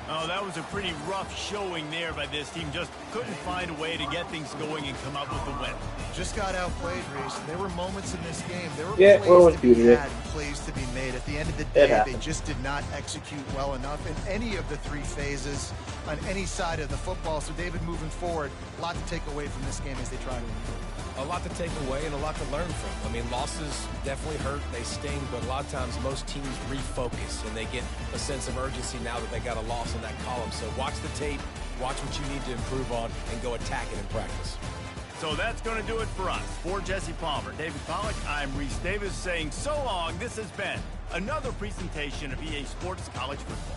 Oh, that was a pretty rough showing there by this team. Just couldn't find a way to get things going and come up with the win. Just got outplayed, Reese. There were moments in this game. There were plays to be had and plays to be made. At the end of the day, they just did not execute well enough in any of the three phases on any side of the football. So, David, moving forward, a lot to take away from this game as they try to improve. A lot to take away and a lot to learn from. I mean, losses definitely hurt, they sting, but a lot of times most teams refocus and they get a sense of urgency now that they got a loss in that column. So watch the tape, watch what you need to improve on, and go attack it in practice. So that's going to do it for us. For Jesse Palmer, David Pollack, I'm Reese Davis saying so long. This has been another presentation of EA Sports College Football.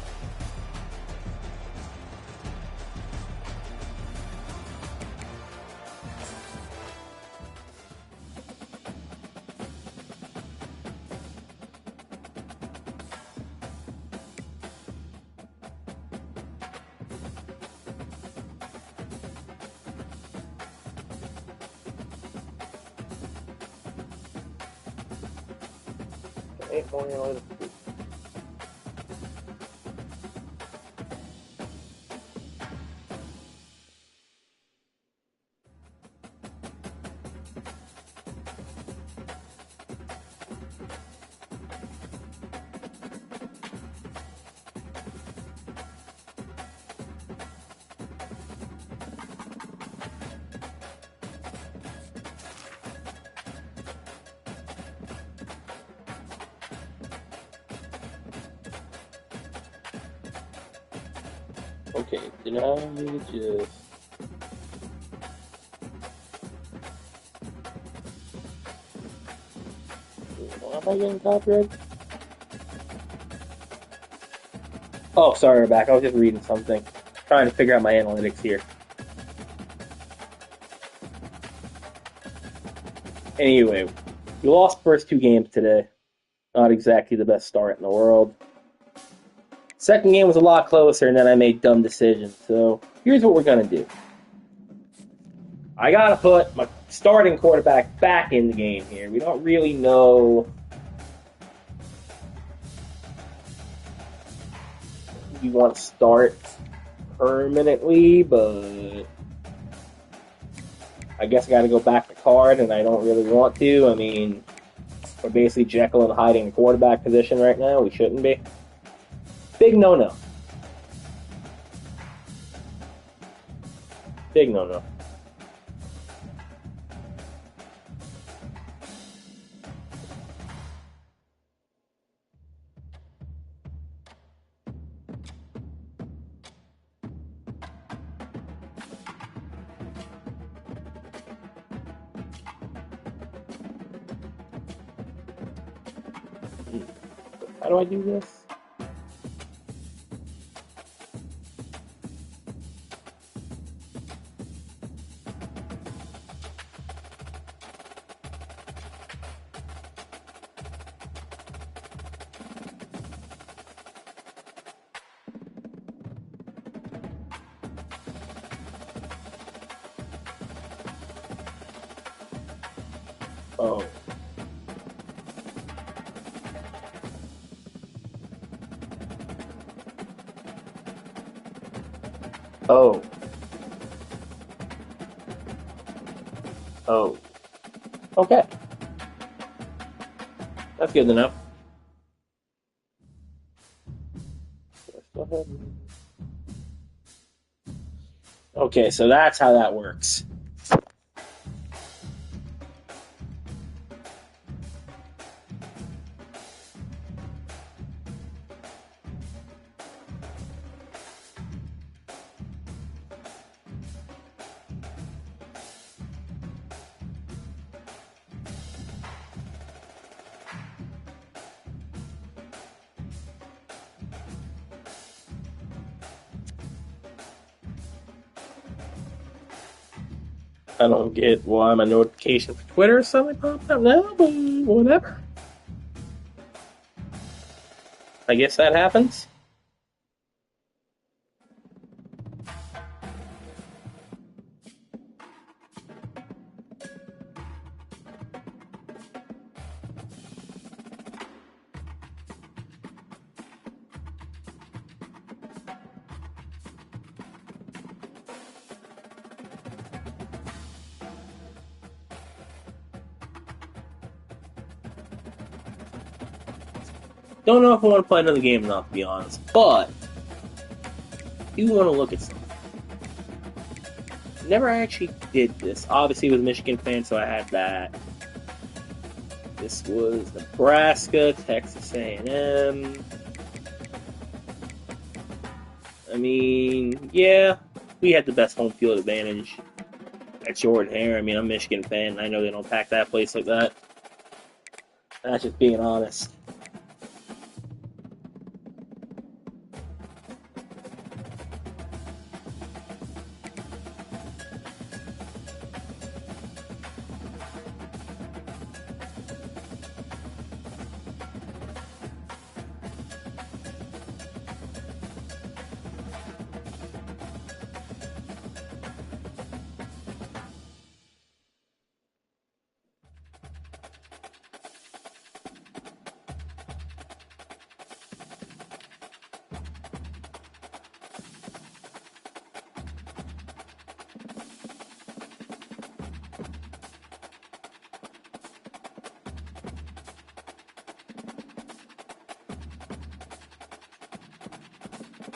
Okay, did I just... Am I getting copyrighted? Oh, sorry, Rebecca. I was just reading something. Trying to figure out my analytics here. Anyway, we lost first two games today. Not exactly the best start in the world. Second game was a lot closer, and then I made dumb decisions. So here's what we're going to do. I got to put my starting quarterback back in the game here. We don't really know who you want to start permanently, but I guess I got to go back to card, and I don't really want to. I mean, we're basically Jekyll and Hyde in the quarterback position right now. We shouldn't be. Big no-no. Big no-no. How do I do this? Oh. Oh. Oh. Okay. That's good enough. Okay, so that's how that works. I don't get why my notification for Twitter suddenly popped up now, but whatever. I guess that happens. Don't know if I want to play another game or not, to be honest, but I do want to look at something. Never actually did this. Obviously, was a Michigan fan, so I had that. This was Nebraska, Texas A&M. I mean, yeah, we had the best home field advantage at Jordan Hare. I mean, I'm a Michigan fan, and I know they don't pack that place like that. That's just being honest.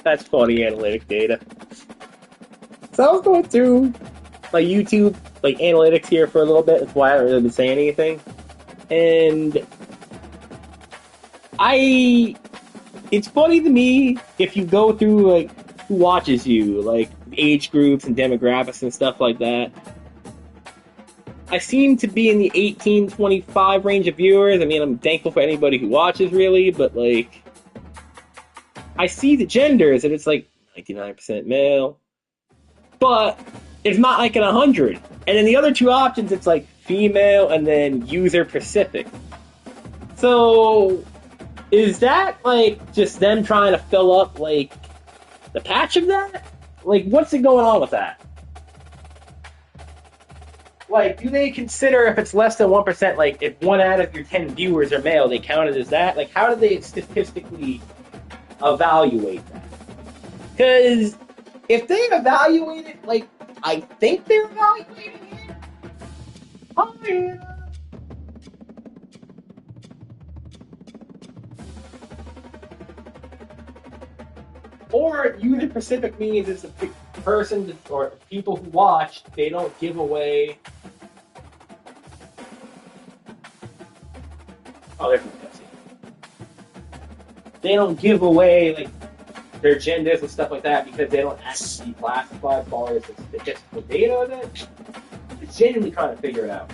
That's funny analytic data. So I was going through my YouTube analytics here for a little bit. That's why I haven't really been saying anything. And it's funny to me if you go through who watches you, age groups and demographics and stuff like that. I seem to be in the 18-25 range of viewers. I mean, I'm thankful for anybody who watches, really, but I see the genders, and it's 99% male. But it's not an 100. And then the other two options, it's female and then user Pacific. So, is that just them trying to fill up the patch of that? What's it going on with that? Do they consider if it's less than 1%, if 1 out of your 10 viewers are male, they count it as that? How do they statistically evaluate that? Because if they evaluate it, I think they're evaluating it. Oh, yeah. Or user Pacific means it's a person or people who watch, they don't give away. Oh, there's no cutscene. They don't give away their genders and stuff like that because they don't actually classify as far as the statistical data of it. It's genuinely trying to figure it out.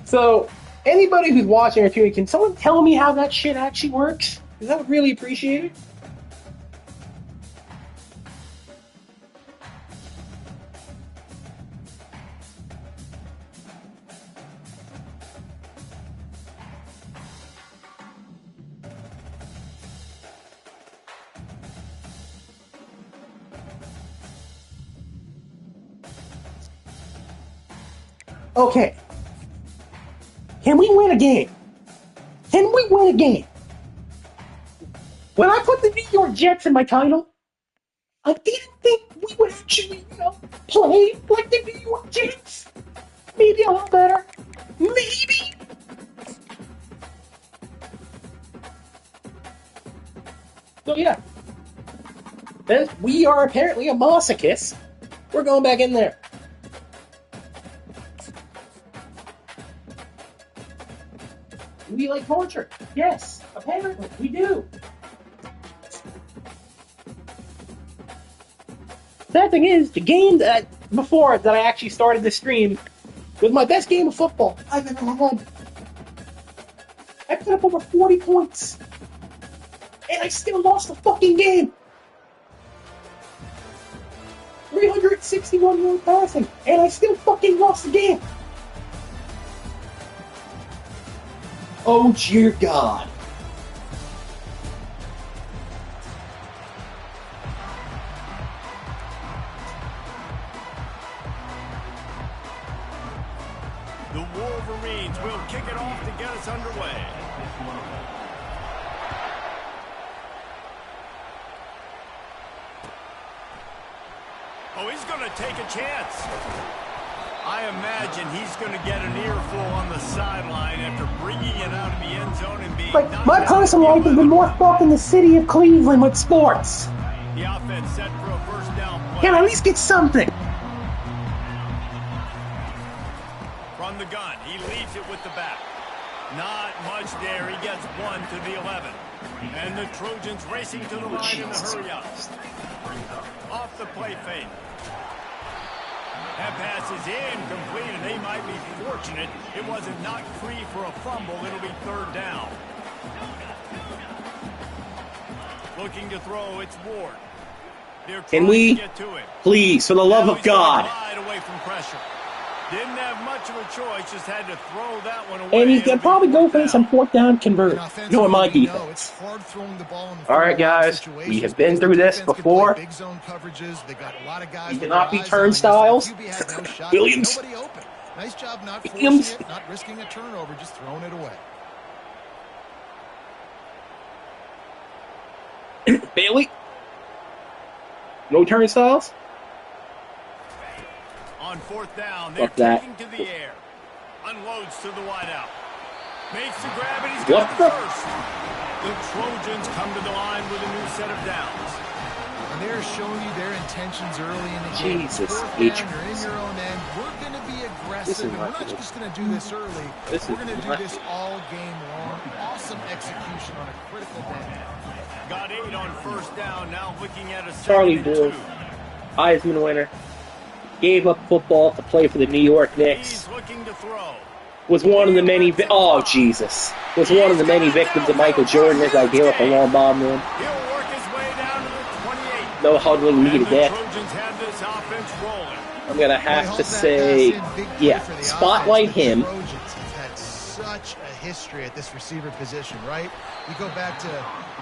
So, anybody who's watching or tuning, can someone tell me how that shit actually works? Because I would really appreciate it. Okay. Can we win a game? Can we win a game? When I put the New York Jets in my title, I didn't think we would actually, play like the New York Jets. Maybe a little better. Maybe. So yeah. Then we are apparently a masochist. We're going back in there. We like torture. Yes, apparently we do. Sad thing is, the game before that I actually started the stream was my best game of football I've ever had. up over 40 points. And I still lost the fucking game. 361 yard passing, and I still fucking lost the game. Oh dear God. The Wolverines will kick it off to get us underway. Oh, he's going to take a chance. I imagine he's going to get an earful on the sideline after bringing it out of the end zone and being... Like, my personal life has been more fucking the city of Cleveland with sports. The offense set for a first down play. Can I at least get something? From the gun, he leaves it with the back. Not much there. He gets one to the 11. And the Trojans racing to the line in a hurry up. Off the play fake. That pass is incomplete, and they might be fortunate it wasn't knocked free for a fumble. It'll be third down. Looking to throw, it's Ward. Can we, please, for the love of God. Away from pressure. Didn't have much of a choice, just had to throw that one away. And he can probably go for some fourth down convert. You know, my defense. All right, guys, we have been through this before. He cannot be turnstiles. Williams. Nice job not forcing it, not risking a turnover, just throwing it away. Bailey. No turnstiles. On fourth down, they're taking to the air. Unloads to the wideout. Makes the grab, and he's got the first. The Trojans come to the line with a new set of downs. And they're showing you their intentions early in the game. Jesus, you're in your own end. We're going to be aggressive, and we're not just going to do this early. We're going to do this all game long. Awesome execution on a critical day. Got 8 on first down, now looking at a Charlie Bill, Heisman winner. Gave up football to play for the New York Knicks. Was one of the many Jesus. Was one of the many victims of Michael Jordan as I gave up a long bomb to him. No huddling me to death. I'm gonna have to say, yeah, spotlight him. Such a history at this receiver position, right? You go back to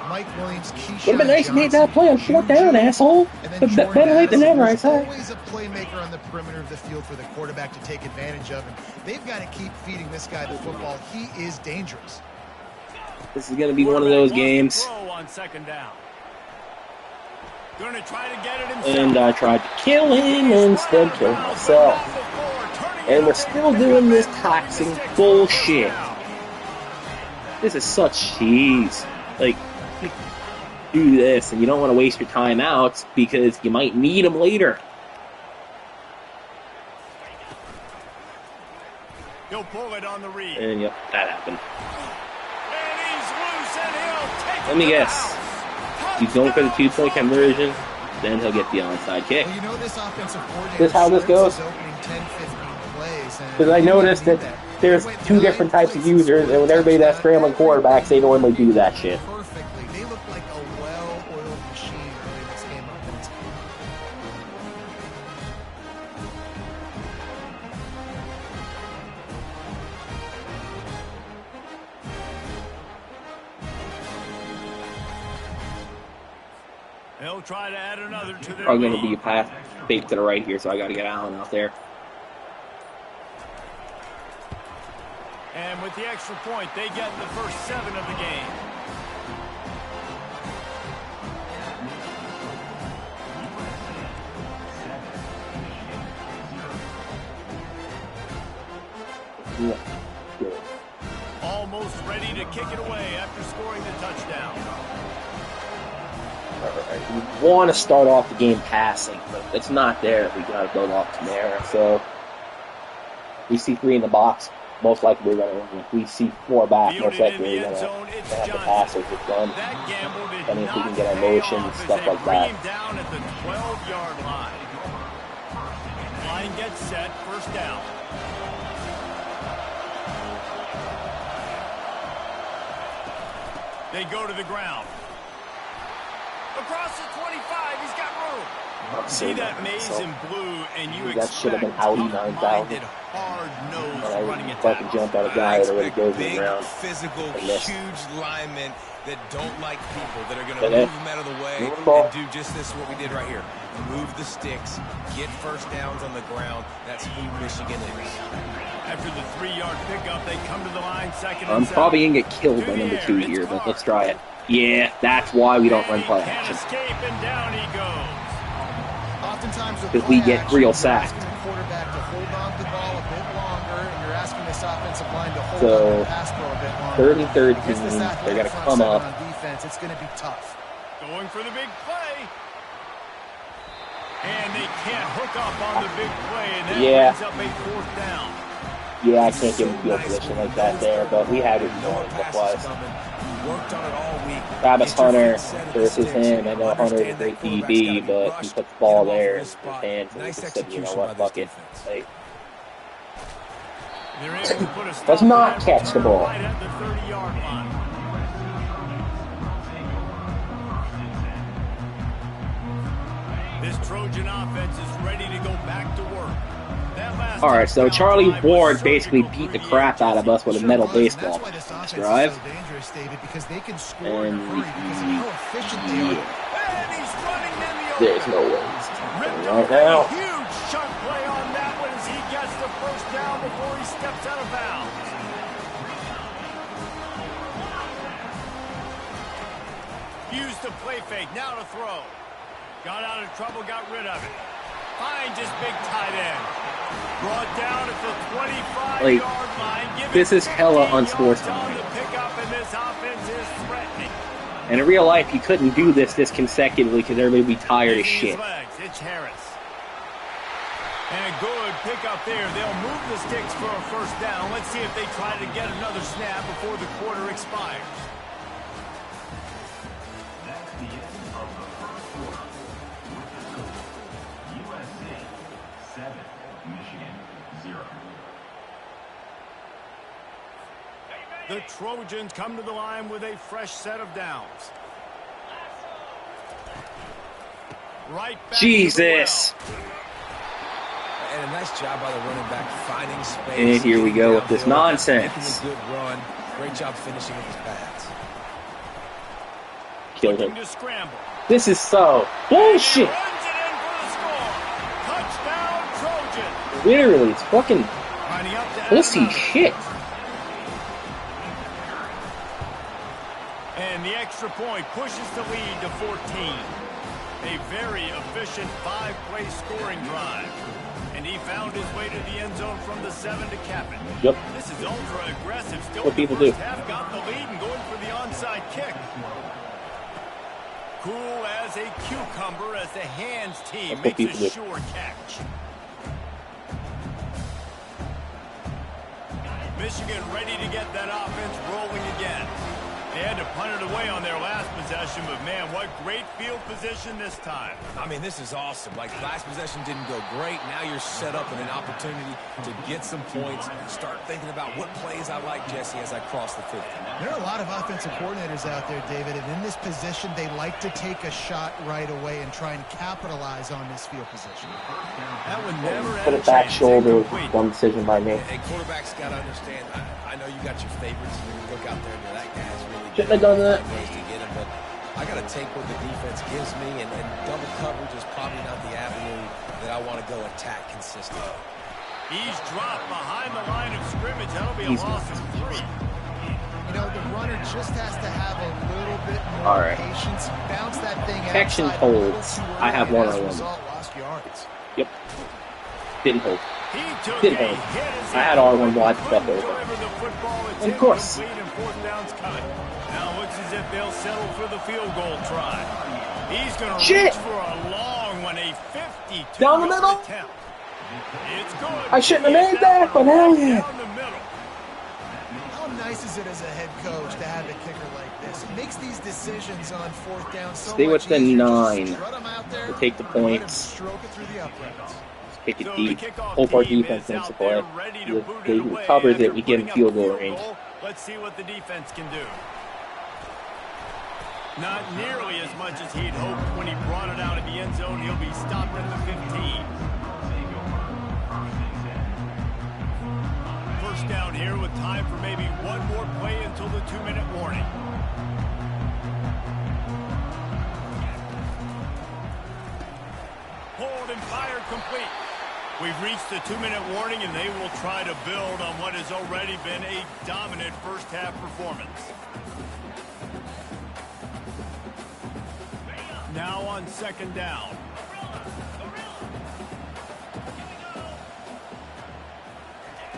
Mike Williams, Keyshawn Would have been nice to make that play on fourth down, asshole. But better late than never, I say. Always a playmaker on the perimeter of the field for the quarterback to take advantage of, and they've got to keep feeding this guy the football. He is dangerous. This is going to be one of those games. And I tried to kill him and instead killed myself. And we're still doing this taxing bullshit. This is such cheese. Like, do this, and you don't want to waste your timeouts because you might need them later. He'll pull it on the read. And yep, that happened. And he's loose, and he'll take Let me guess. He's going for the 2-point conversion, then he'll get the onside kick. Well, you know this offensive coordinator. This is how this goes. Because I noticed that there's two different types of users, and when everybody that's scrambling quarterbacks, they normally do that shit. Perfectly. They look like a well-oiled machine early this game offense. They'll try to add another to their Probably going to be a pass fake to the right here, so I got to get Allen out there. And with the extra point, they get the first 7 of the game. Yeah. Almost ready to kick it away after scoring the touchdown. We want to start off the game passing, but it's not there. We got to build off Tamara. So we see 3 in the box. Most likely we're going to win. If we see 4 back, most likely we're going to have the passers with them. Depending if we can get our motions, stuff like that. Down at the 12-yard line. Line gets set, first down. They go to the ground. Across the 25, he's got room. See that maze in blue, and you that should have been expect Audi 9000. hard-nosed running I fucking attacks. jump at a guy that already expect goes in the big, ground. physical, And miss. huge linemen that don't like people, that are going to Okay. move them out of the way Move the ball. and do just this, what we did right here. Move the sticks, get first downs on the ground. That's who Michigan is. After the 3-yard pickup, they come to the line, second I'm and 7. probably going to get killed by number 2 here, but let's try it. Yeah, that's why we don't run play He can't action. escape, and down he goes. Oftentimes with Because we play get action, real you're sacked. asking the quarterback to hold on to the ball a bit longer, and you're asking this offensive line to hold So, on to the pass pro a bit longer. 3rd and 13, Against this they're athletic going to front come seven up. on defense, it's going to be tough. Going for the big play. And they can't hook up on the big play, and that brings up a 4th down. Yeah, I can't give him field position like that there, but we had it going otherwise. Worked on it all week. Travis Get your Hunter feet set at the versus sticks. him. I know Hunter's a Understand great that quarterback's DB, gotta be but he rushed. puts the ball Get him off there of in his his spot. hands, and Nice he just said, you know execution what, by fuck this it. defense. Like, They're able to put a stop does to not that catch the return ball. right at the 30-yard line. This Trojan offense is ready to go back to work. all right, so Charlie Ward basically beat the crap out of us with a Sure metal was, and baseball that's why this offense drive. is so dangerous, David, because they can score in a And hurry because of how efficient they are. And he's running in the open. There's no way this is happening Ripped right off now. a huge chunk play on that one as he gets the first down before he steps out of bounds. Used the play fake, now to throw. Got out of trouble, got rid of it. Finds his big tight end. Brought down at the 25-yard line. This is hella unsportsmanlike. On the pickup, and this offense is threatening. And in real life, you couldn't do this consecutively because everybody would be tired as Using his shit. legs, it's Harris. And a good pickup there. They'll move the sticks for a first down. Let's see if they try to get another snap before the quarter expires. That's the end of the first quarter. With the score, USC 7, Michigan 0. The Trojans come to the line with a fresh set of downs. Right back Jesus. to the well. And a nice job by the running back finding space. And here we getting go with this downhill, nonsense. Making a good run. Great job finishing with his pads. Killed him. Looking to scramble. This is so bullshit. Runs it in for the score. Touchdown, Trojan. Literally, it's fucking Lining up to add pussy another. shit. And the extra point pushes the lead to 14. A very efficient 5-play scoring drive. And he found his way to the end zone from the 7 to cap it. Yep. This is ultra-aggressive. Still What people the do. first half got the lead and going for the onside kick. Cool as a cucumber as the hands team That's what makes a people do. sure catch. Michigan ready to get that offense rolling again. They had to punt it away on their last possession, but man, what great field position this time. I mean, this is awesome. Like, last possession didn't go great. Now you're set up in an opportunity to get some points. Start thinking about what plays I like, Jesse, as I cross the 50. There are a lot of offensive coordinators out there, David, and in this position, they like to take a shot right away and try and capitalize on this field position. That would never Put have it back chance. shoulder. Incomplete. One decision by me. And quarterbacks got to understand, I know you got your favorites. You look out there and you're that guy's really Shouldn't have done that. ways to get him, but I got to take what the defense gives me, and double coverage is probably not the avenue that I want to go attack consistently. He's dropped behind the line of scrimmage. That'll be a loss of 3. You know, the runner just has to have a little bit more All right. patience. Bounce that thing Protection outside a little holds. too early, I have and one as a on one. result, lost yards. Yep. Didn't hold. He took Didn't a hold. hit as I he had R1 wide couldn't stuff over. deliver the football. It's Of course. incomplete and 4th down's coming. Now it looks as if they'll settle for the field goal try. He's going to Shit. reach for a long one, a 52 Down the middle. attempt. It's good. I shouldn't have made that, but hell yeah. Down the middle. How nice is it as a head coach to have a kicker like this? It makes these decisions on 4th down so Stay much within easier. Just 9 strut 'em out there to take the and let 'em points. stroke it through the uprights. Kick it So deep. the kickoff Hope our team defense is makes a out play. there ready to If boot they it away recovers after it, we get in putting up field a goal field range. goal. Let's see what the defense can do. Not nearly as much as he'd hoped when he brought it out of the end zone. He'll be stopped at the 15. First down here with time for maybe one more play until the 2-minute warning. Hold and fired complete. We've reached the 2-minute warning, and they will try to build on what has already been a dominant first-half performance. Now on second down.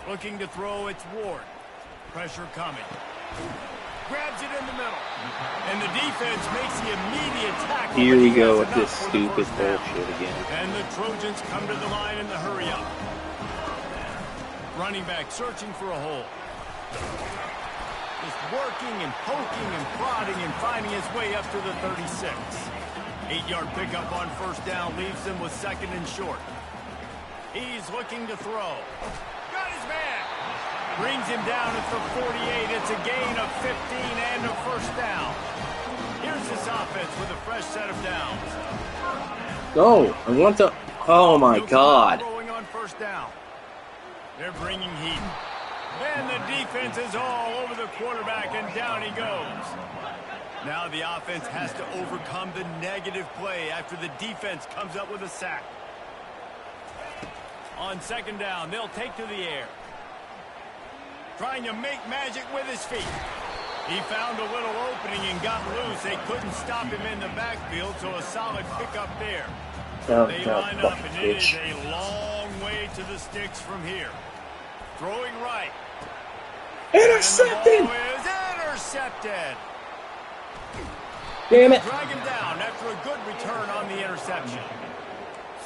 Looking to throw, it's Ward. Pressure coming. Grabs it in the middle. And the defense makes the immediate tackle. Here we go with this stupid bullshit again. And the Trojans come to the line in the hurry up. Running back searching for a hole. Just working and poking and prodding and finding his way up to the 36. 8-yard pickup on first down leaves him with second and short. He's looking to throw. Got his man. Brings him down at the 48. It's a gain of 15 and a first down. Here's this offense with a fresh set of downs. Go. I want to. Oh my God. Going on first down. They're bringing heat. And the defense is all over the quarterback, and down he goes. Now the offense has to overcome the negative play after the defense comes up with a sack. On second down, they'll take to the air. Trying to make magic with his feet. He found a little opening and got loose. They couldn't stop him in the backfield, so a solid pickup there. They line up, and it is a long way to the sticks from here. Throwing right. Intercepted! And the ball is intercepted. Damn it. Drag him down after a good return on the interception.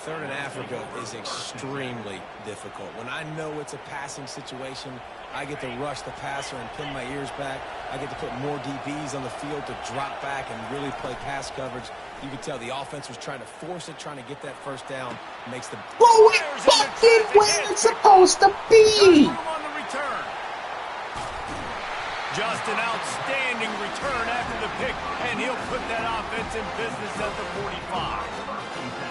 Third in Africa is extremely difficult. When I know it's a passing situation, I get to rush the passer and pin my ears back. I get to put more DBs on the field to drop back and really play pass coverage. You can tell the offense was trying to force it, trying to get that first down. Makes the Throw it fucking where it's supposed to be! On the return. Just an outstanding return after the pick, and he'll put that offense in business at the 45.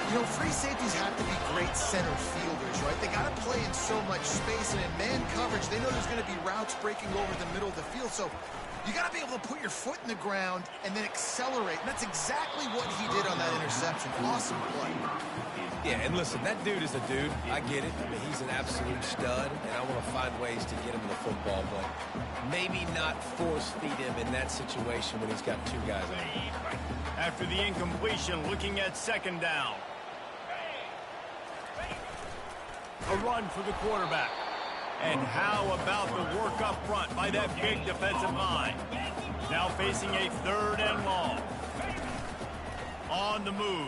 You know, free safeties have to be great center fielders, right? They got to play in so much space, and in man coverage, they know there's going to be routes breaking over the middle of the field. So you got to be able to put your foot in the ground and then accelerate. And that's exactly what he did on that interception. Awesome play. Yeah, and listen, that dude is a dude. I get it. I mean, he's an absolute stud, and I want to find ways to get him the football, but maybe not force feed him in that situation when he's got two guys on him. After the incompletion, looking at second down. A run for the quarterback. And how about the work up front by that big defensive line? Now facing a third and long. On the move.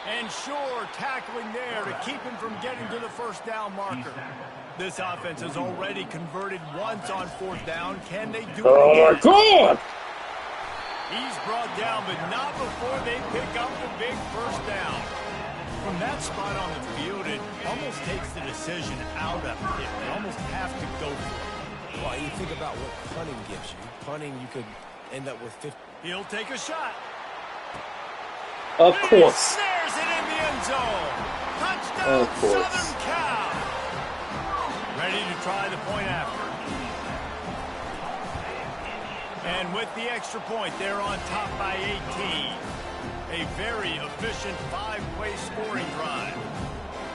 And sure, tackling there to keep him from getting to the first down marker. This offense has already converted once on fourth down. Can they do it again? Oh my God! He's brought down, but not before they pick up the big first down. From that spot on the field, it almost takes the decision out of it. They almost have to go for it. Well, you think about what punting gives you. Punting, you could end up with 50. He'll take a shot. Of He course. snares it in the end zone. Touchdown, Of course. Southern Cal. Ready to try the point after. And with the extra point, they're on top by 18. A very efficient 5-play scoring drive.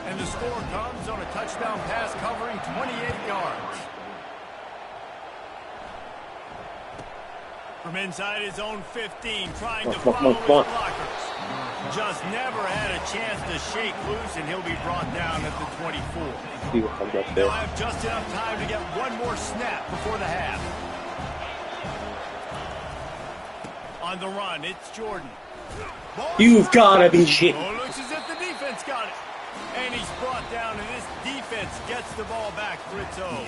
And the score comes on a touchdown pass covering 28 yards. From inside his own 15, trying to follow his blockers. Just never had a chance to shake loose, and he'll be brought down at the 24. See what comes up They'll there. have just enough time to get one more snap before the half. On the run, it's Jordan. You've gotta be shitting. Oh, looks as if the defense got it. And he's brought down, and this defense gets the ball back for its own.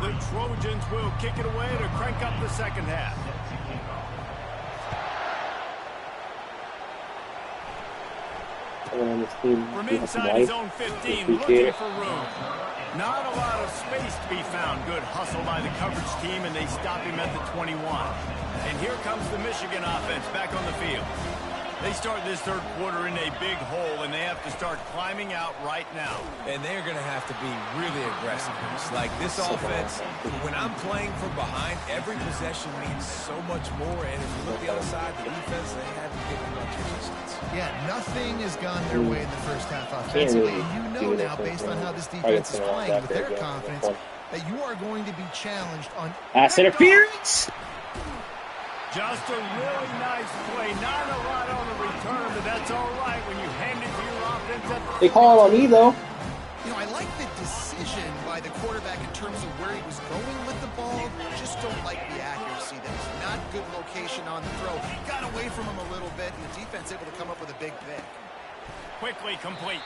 The Trojans will kick it away to crank up the second half. Someone on this team From who has inside his life. own 15, Appreciate looking it. for room. Not a lot of space to be found. Good hustle by the coverage team, and they stop him at the 21. And here comes the Michigan offense back on the field. They start this third quarter in a big hole, and they have to start climbing out right now. And they're going to have to be really aggressive. It's like this offense, when I'm playing from behind, every possession means so much more. And if you look the other side, the defense, they haven't given much resistance. Yeah, nothing has gone their way in the first half offensively. And you know now, based on how this defense is playing with their confidence, that you are going to be challenged on Pass interference! Just a really nice play. Not a lot on the return, but that's all right when you hand it to your offense at the... They call it on me, though. You know, I like the decision by the quarterback in terms of where he was going with the ball. Just don't like the accuracy. That was not good location on the throw. Got away from him a little bit, and the defense able to come up with a big pick. Quickly complete.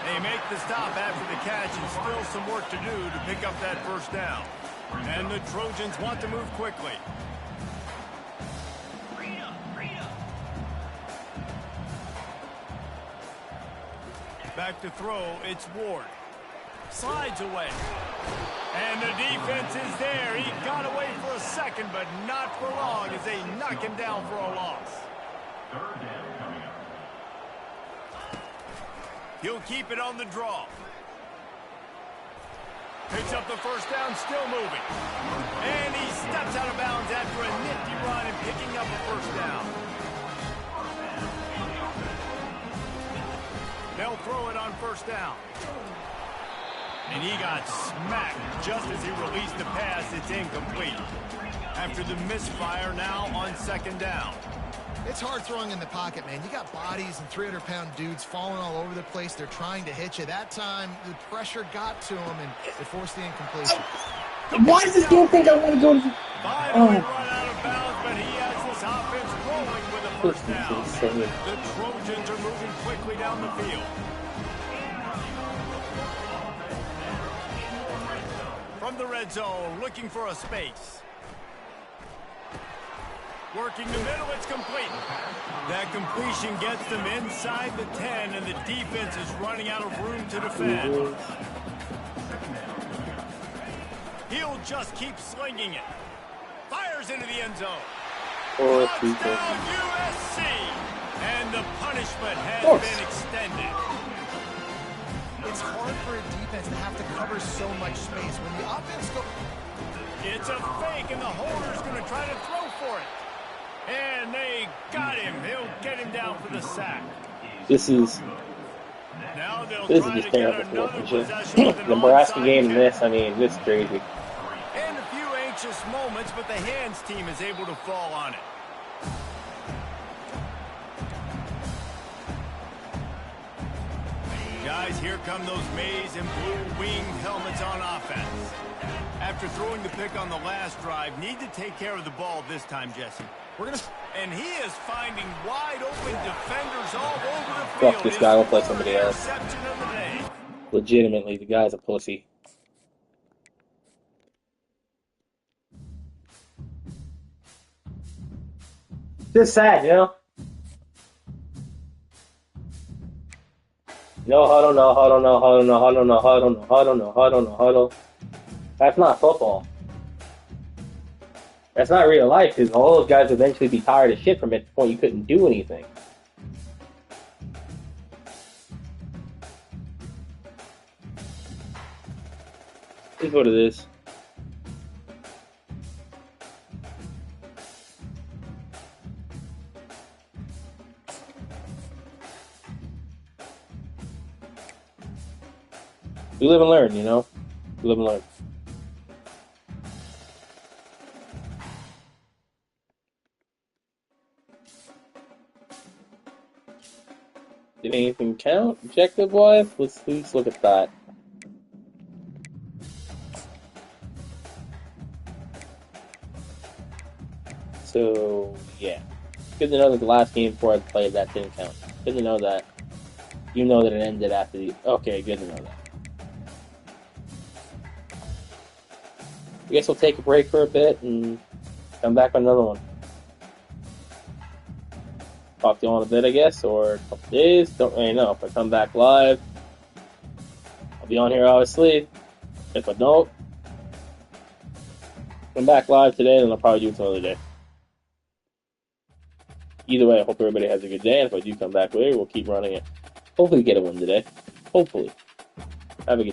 They make the stop after the catch, and still some work to do to pick up that first down. And the Trojans want to move quickly. Back to throw, it's Ward. Slides away. And the defense is there. He got away for a second, but not for long as they knock him down for a loss. Third down coming up. He'll keep it on the draw. Picks up the first down, still moving. And he steps out of bounds after a nifty run and picking up a first down. They'll throw it on first down. And he got smacked just as he released the pass. It's incomplete. After the misfire, now on second down. It's hard throwing in the pocket, man. You got bodies and 300-pound dudes falling all over the place. They're trying to hit you. That time, the pressure got to him, and it forced the incompletion. Why does this game think I want to go to... Finally run out of bounds, but he has this offense rolling with a first down. The Trojans are moving quickly down the field. From the red zone, looking for a space. Working the middle, it's complete. That completion gets them inside the 10, and the defense is running out of room to defend. He'll just keep slinging it. Fires into the end zone. Touchdown USC! And the punishment has been extended. It's hard for a defense to have to cover so much space. When the offense goes... It's a fake, and the holder's going to try to throw for it. And they got him. He'll get him down for the sack. This is just terrible. The Nebraska game and this, I mean, this is crazy. And a few anxious moments, but the hands team is able to fall on it. Guys, here come those maize and blue winged helmets on offense. After throwing the pick on the last drive, need to take care of the ball this time, Jesse. And he is finding wide open defenders all over the field. Fuck this guy, will play somebody else. Interception of the day. Legitimately, the guy's a pussy. Just sad, you know? No huddle, no huddle, no huddle, no huddle, no huddle, no huddle, no huddle, no huddle. That's not football. That's not real life, because all those guys would eventually be tired of shit from it to the point you couldn't do anything. This is what it is. We live and learn, you know? We live and learn. Did anything count objective-wise? Let's look at that. So, yeah. Good to know that the last game before I played that didn't count. Good to know that. You know that it ended after the... Okay, good to know that. I guess we'll take a break for a bit and come back on another one. talk to you all in a bit, I guess, or a couple days. Don't really know. If I come back live, I'll be on here, obviously. If I don't come back live today, then I'll probably do it some other day. Either way, I hope everybody has a good day, and if I do come back later, we'll keep running it. Hopefully get a win today. Hopefully. Have a good